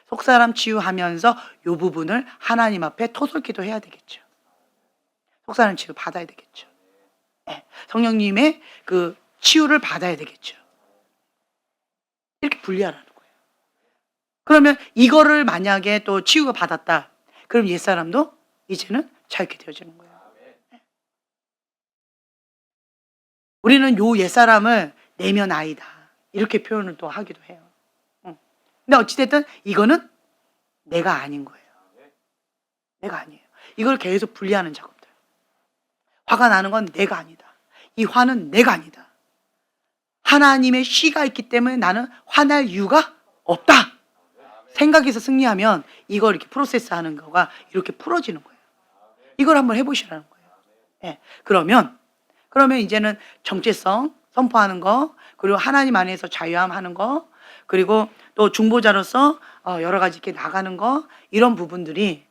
속사람 치유하면서 이 부분을 하나님 앞에 토설기도 해야 되겠죠. 속사람 치유 받아야 되겠죠. 성령님의 그 치유를 받아야 되겠죠. 이렇게 분리하라는 거예요. 그러면 이거를 만약에 또 치유가 받았다. 그럼 옛사람도 이제는 자유케 되어지는 거예요. 우리는 요 옛사람을 내면 아이다. 이렇게 표현을 또 하기도 해요. 근데 어찌됐든 이거는 내가 아닌 거예요. 내가 아니에요. 이걸 계속 분리하는 작업들. 화가 나는 건 내가 아니다. 이 화는 내가 아니다. 하나님의 씨가 있기 때문에 나는 화날 이유가 없다. 생각에서 승리하면 이걸 이렇게 프로세스하는 거가 이렇게 풀어지는 거예요. 이걸 한번 해보시라는 거예요. 예. 그러면 이제는 정체성 선포하는 거, 그리고 하나님 안에서 자유함하는 거, 그리고 또 중보자로서 여러 가지 이렇게 나가는 거, 이런 부분들이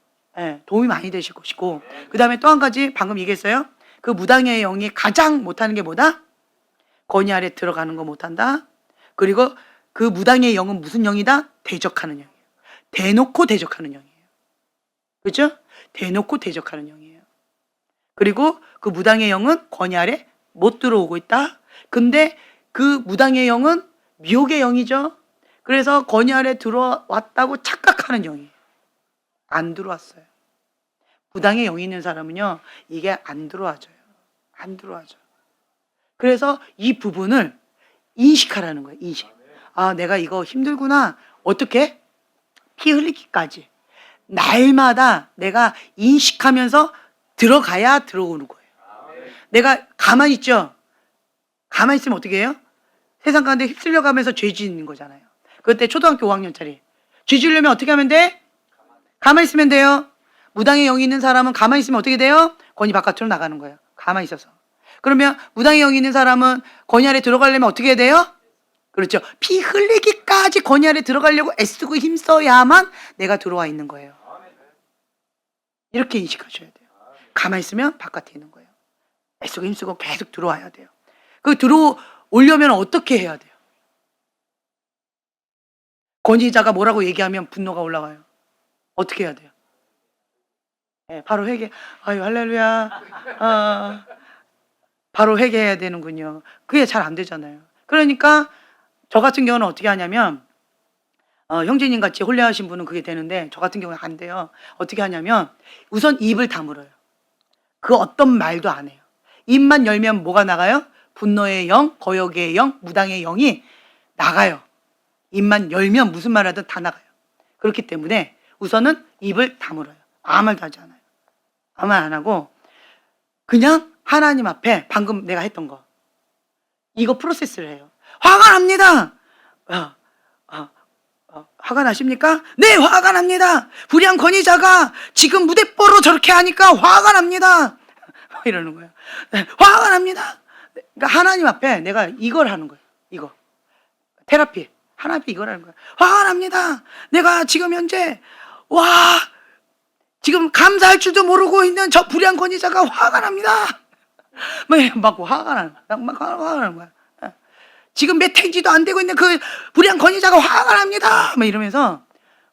도움이 많이 되실 것이고, 그 다음에 또 한 가지 방금 얘기했어요. 그 무당의 영이 가장 못하는 게 뭐다? 권위 아래 들어가는 거 못한다. 그리고 그 무당의 영은 무슨 영이다? 대적하는 영이에요. 대놓고 대적하는 영이에요. 그렇죠? 대놓고 대적하는 영이에요. 그리고 그 무당의 영은 권위 아래 못 들어오고 있다. 근데 그 무당의 영은 미혹의 영이죠. 그래서 권위 아래 들어왔다고 착각하는 영이에요. 안 들어왔어요. 무당의 영이 있는 사람은요, 이게 안 들어와져요. 안 들어와져. 그래서 이 부분을 인식하라는 거예요. 인식. 아, 내가 이거 힘들구나. 어떻게? 피 흘리기까지. 날마다 내가 인식하면서 들어가야 들어오는 거예요. 내가 가만히 있죠? 가만히 있으면 어떻게 해요? 세상 가운데 휩쓸려 가면서 죄 짓는 거잖아요. 그때 초등학교 5학년짜리. 죄 지으려면 어떻게 하면 돼? 가만히 있으면 돼요. 무당의 영이 있는 사람은 가만히 있으면 어떻게 돼요? 권위 바깥으로 나가는 거예요. 가만히 있어서. 그러면 무당의 영이 있는 사람은 권위 아래 들어가려면 어떻게 해야 돼요? 그렇죠. 피 흘리기까지 권위 아래 들어가려고 애쓰고 힘써야만 내가 들어와 있는 거예요. 이렇게 인식하셔야 돼요. 가만히 있으면 바깥에 있는 거예요. 애쓰고 힘쓰고 계속 들어와야 돼요. 그 들어오려면 어떻게 해야 돼요? 권위자가 뭐라고 얘기하면 분노가 올라가요. 어떻게 해야 돼요? 네, 바로 회개. 아유, 할렐루야. 바로 회개해야 되는군요. 그게 잘 안 되잖아요. 그러니까 저 같은 경우는 어떻게 하냐면, 형제님 같이 혼례하신 분은 그게 되는데 저 같은 경우는 안 돼요. 어떻게 하냐면 우선 입을 다물어요. 그 어떤 말도 안 해요. 입만 열면 뭐가 나가요? 분노의 영, 거역의 영, 무당의 영이 나가요. 입만 열면 무슨 말 하든 다 나가요. 그렇기 때문에 우선은 입을 다물어요. 아무 말도 하지 않아요. 아무 말 안 하고 그냥 하나님 앞에 방금 내가 했던 거 이거 프로세스를 해요. 화가 납니다. 화가 나십니까? 네, 화가 납니다. 불의한 권위자가 지금 무대뽀로 저렇게 하니까 화가 납니다. 이러는 거예요. 네, 화가 납니다. 그러니까 하나님 앞에 내가 이걸 하는 거예요. 이거 테라피. 하나님 앞에 이걸 하는 거예요. 화가 납니다. 내가 지금 현재 지금 감사할 줄도 모르고 있는 저 불의한 권위자가 화가 납니다. 막 화가 나는 거야. 지금 몇 행지도 안 되고 있는 그 불의한 권위자가 화가 납니다. 막 이러면서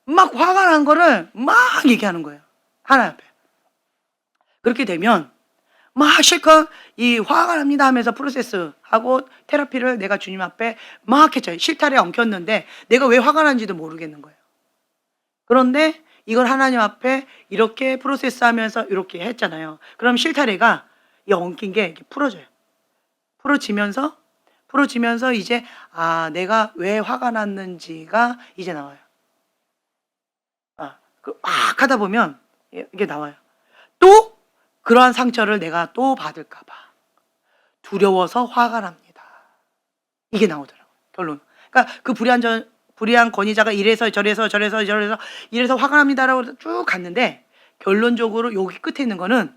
막 화가 난 거를 막 얘기하는 거예요. 하나님 앞에. 그렇게 되면 막 실컷 이 화가 납니다 하면서 프로세스하고 테라피를 내가 주님 앞에 막 했죠. 실타래 엉켰는데 내가 왜 화가 나는지도 모르겠는 거예요. 그런데 이걸 하나님 앞에 이렇게 프로세스하면서 이렇게 했잖아요. 그럼 실타래가 이 엉킨 게 이렇게 풀어져요. 풀어지면서 이제 내가 왜 화가 났는지가 이제 나와요. 막 하다 보면 이게 나와요. 또 그러한 상처를 내가 또 받을까 봐 두려워서 화가 납니다. 이게 나오더라고요. 결론. 그러니까 그 불의한 권위자가 이래서 저래서 화가 납니다라고 쭉 갔는데 결론적으로 여기 끝에 있는 거는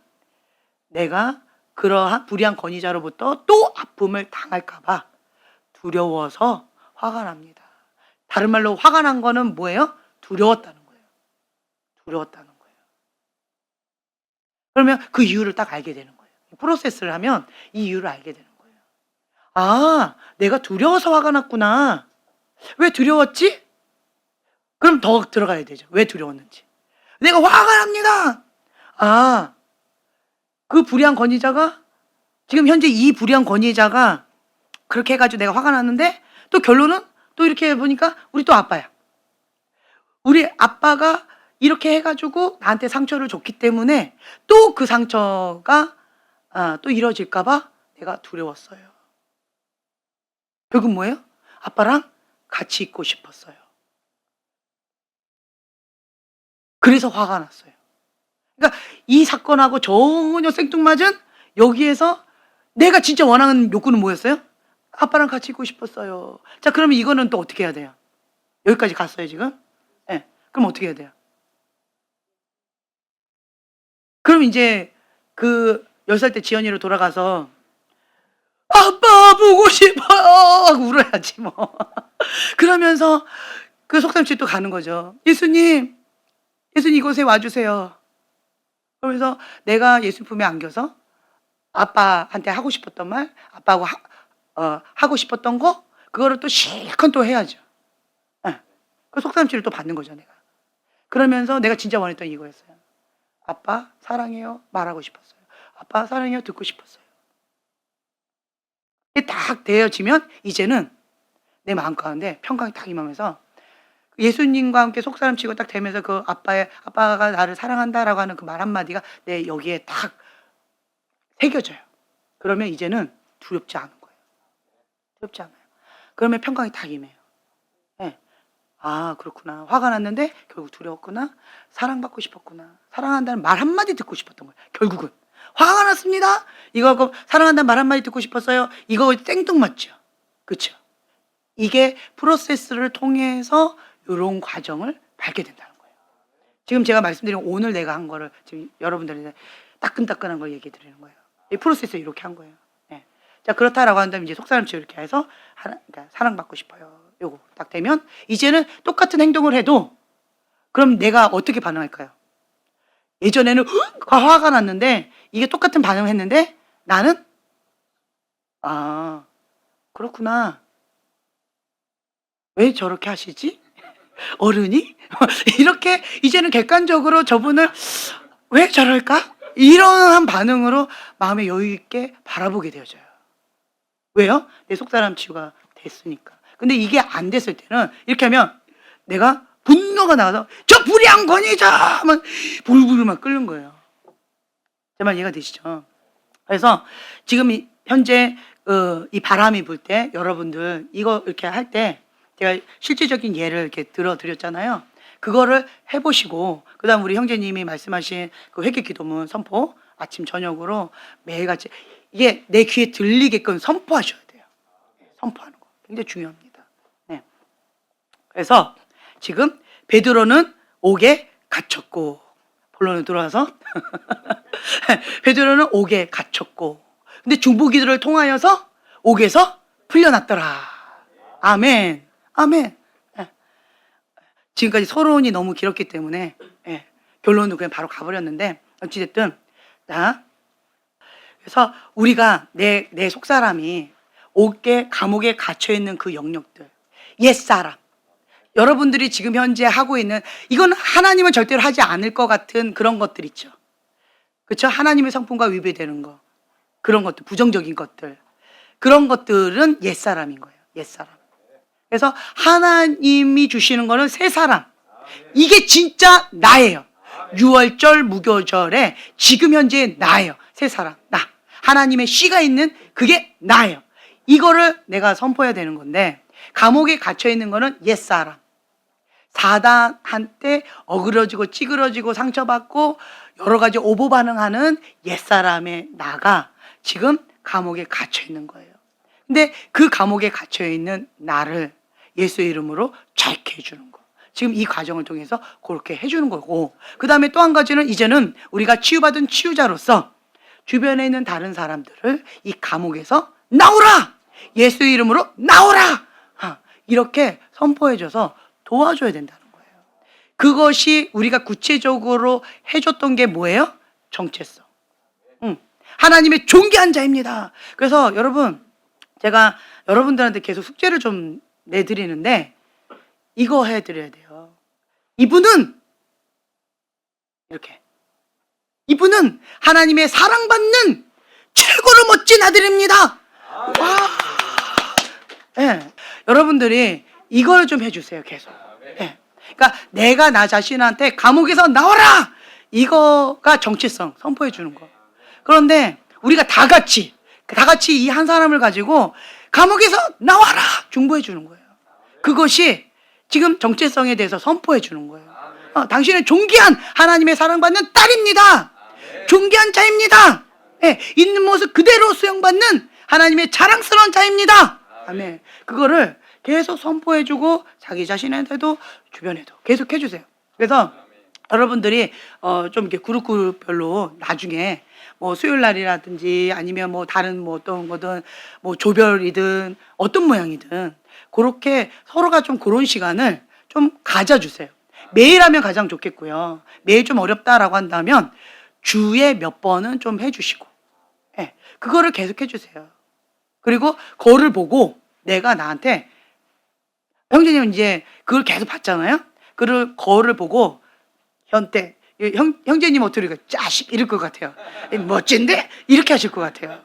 내가 그러한 불의한 권위자로부터 또 아픔을 당할까 봐 두려워서 화가 납니다. 다른 말로 화가 난 거는 뭐예요? 두려웠다는 거예요. 두려웠다는 거예요. 그러면 그 이유를 딱 알게 되는 거예요. 프로세스를 하면 이 이유를 알게 되는 거예요. 내가 두려워서 화가 났구나. 왜 두려웠지? 그럼 더 들어가야 되죠. 왜 두려웠는지. 내가 화가 납니다. 그 불의한 권위자가 지금 현재 이 불의한 권위자가 그렇게 해가지고 내가 화가 났는데 또 결론은 또 이렇게 해보니까 우리 또 아빠야. 우리 아빠가 이렇게 해가지고 나한테 상처를 줬기 때문에 또 그 상처가 또 이뤄질까봐 내가 두려웠어요. 결국 뭐예요? 아빠랑 같이 있고 싶었어요. 그래서 화가 났어요. 그러니까 이 사건하고 전혀 생뚱맞은 여기에서 내가 진짜 원하는 욕구는 뭐였어요? 아빠랑 같이 있고 싶었어요. 자, 그러면 이거는 또 어떻게 해야 돼요? 여기까지 갔어요, 지금? 네. 그럼 어떻게 해야 돼요? 그럼 이제 그 10살 때 지연이로 돌아가서 아빠 보고 싶어요 하고 울어야지 뭐. 그러면서 그 속담집 또 가는 거죠. 예수님 이곳에 와주세요. 그러면서 내가 예수 품에 안겨서 아빠한테 하고 싶었던 말, 아빠하고 하고 싶었던 거, 그거를 또 실컷 또 해야죠. 네. 그 속담집을 또 받는 거죠, 내가. 그러면서 내가 진짜 원했던 이거였어요. 아빠 사랑해요 말하고 싶었어요. 아빠 사랑해요 듣고 싶었어요. 이게 딱 되어지면 이제는 내 마음 가운데 평강이 딱 임하면서 예수님과 함께 속사람 치고 딱 되면서 그 아빠가 나를 사랑한다라고 하는 그 말 한마디가 내 여기에 딱 새겨져요. 그러면 이제는 두렵지 않은 거예요. 두렵지 않아요. 그러면 평강이 딱 임해요. 네. 아, 그렇구나. 화가 났는데 결국 두려웠구나. 사랑받고 싶었구나. 사랑한다는 말 한마디 듣고 싶었던 거예요. 결국은. 화가 났습니다. 이거 사랑한다는 말 한마디 듣고 싶었어요. 이거 생뚱맞죠. 그렇죠? 이게 프로세스를 통해서 이런 과정을 밟게 된다는 거예요. 지금 제가 말씀드린 오늘 내가 한 거를 지금 여러분들한테 따끈따끈한 걸 얘기해 드리는 거예요. 이 프로세스 이렇게 한 거예요. 네. 자, 그렇다라고 한다면 이제 속사람처럼 이렇게 해서 그러니까 사랑받고 싶어요. 요거 딱 되면 이제는 똑같은 행동을 해도 그럼 내가 어떻게 반응할까요? 예전에는 화가 났는데 이게 똑같은 반응을 했는데 나는 아, 그렇구나. 왜 저렇게 하시지? 어른이? 이렇게 이제는 객관적으로 저분을 왜 저럴까? 이런 반응으로 마음에 여유 있게 바라보게 되어져요. 왜요? 내 속사람 치유가 됐으니까. 근데 이게 안 됐을 때는 이렇게 하면 내가 분노가 나와서 저 불량권이죠! 하면 불불 막 끓는 거예요. 제 말 이해가 되시죠? 그래서 지금 현재 이 바람이 불 때 여러분들 이거 이렇게 할 때 제가 실질적인 예를 이렇게 들어드렸잖아요. 그거를 해보시고 그다음 우리 형제님이 말씀하신 그 회개 기도문 선포 아침 저녁으로 매일같이 이게 내 귀에 들리게끔 선포하셔야 돼요. 선포하는 거 굉장히 중요합니다. 네. 그래서 지금 베드로는 옥에 갇혔고 본론으로 들어와서 베드로는 옥에 갇혔고 근데 중보기도를 통하여서 옥에서 풀려났더라. 아멘. 아멘. 예. 지금까지 서론이 너무 길었기 때문에 결론도 그냥 바로 가버렸는데 어찌됐든 자, 그래서 우리가 내 속사람이 옥에 감옥에 갇혀있는 그 영역들 옛사람 여러분들이 지금 현재 하고 있는 이건 하나님은 절대로 하지 않을 것 같은 그런 것들 있죠. 그렇죠? 하나님의 성품과 위배되는 거 그런 것들 부정적인 것들 그런 것들은 옛사람인 거예요. 옛사람. 그래서 하나님이 주시는 거는 새 사람. 이게 진짜 나예요. 6월절 무교절에 지금 현재 나예요. 새 사람 나. 하나님의 씨가 있는 그게 나예요. 이거를 내가 선포해야 되는 건데 감옥에 갇혀 있는 거는 옛사람. 사단한테 어그러지고 찌그러지고 상처받고 여러 가지 오보 반응하는 옛사람의 나가 지금 감옥에 갇혀 있는 거예요. 근데 그 감옥에 갇혀 있는 나를 예수의 이름으로 자유케 해주는 거. 지금 이 과정을 통해서 그렇게 해주는 거고 그 다음에 또 한 가지는 이제는 우리가 치유받은 치유자로서 주변에 있는 다른 사람들을 이 감옥에서 나오라! 예수의 이름으로 나오라! 이렇게 선포해줘서 도와줘야 된다는 거예요. 그것이 우리가 구체적으로 해줬던 게 뭐예요? 정체성. 하나님의 존귀한 자입니다. 그래서 여러분 제가 여러분들한테 계속 숙제를 좀 내드리는데 이거 해드려야 돼요. 이분은 이렇게 이분은 하나님의 사랑받는 최고로 멋진 아들입니다. 와. 네. 여러분들이 이걸 좀 해주세요. 계속. 네. 그러니까 내가 나 자신한테 감옥에서 나와라 이거가 정체성 선포해 주는 거. 그런데 우리가 다 같이 이 한 사람을 가지고 감옥에서 나와라 중보해 주는 거예요. 그것이 지금 정체성에 대해서 선포해 주는 거예요. 당신은 존귀한 하나님의 사랑받는 딸입니다. 존귀한 자입니다. 예, 있는 모습 그대로 수용받는 하나님의 자랑스러운 자입니다. 아멘. 그거를 계속 선포해주고 자기 자신한테도 주변에도 계속 해주세요. 그래서 여러분들이 좀 이렇게 그룹별로 나중에 뭐 수요일 날이라든지 아니면 뭐 다른 뭐 어떤 거든 뭐 조별이든 어떤 모양이든 그렇게 서로가 좀 그런 시간을 좀 가져주세요. 매일 하면 가장 좋겠고요. 매일 좀 어렵다라고 한다면 주에 몇 번은 좀 해주시고, 예, 그거를 계속 해주세요. 그리고 거를 보고 내가 나한테 형제님 이제 그걸 계속 봤잖아요. 거를 보고 형제님 어떻게 짜식 이럴 것 같아요. 멋진데 이렇게 하실 것 같아요.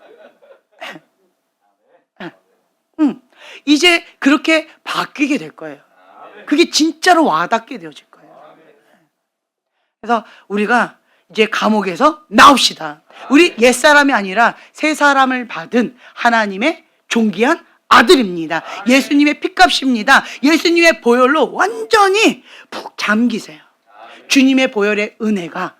이제 그렇게 바뀌게 될 거예요. 그게 진짜로 와닿게 되어질 거예요. 그래서 우리가 이제 감옥에서 나옵시다. 우리 옛사람이 아니라 새 사람을 받은 하나님의 존귀한 아들입니다. 예수님의 피값입니다. 예수님의 보혈로 완전히 푹 잠기세요. 주님의 보혈의 은혜가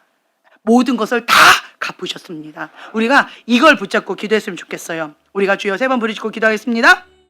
모든 것을 다 갚으셨습니다. 우리가 이걸 붙잡고 기도했으면 좋겠어요. 우리가 주여 3번 부르짖고 기도하겠습니다.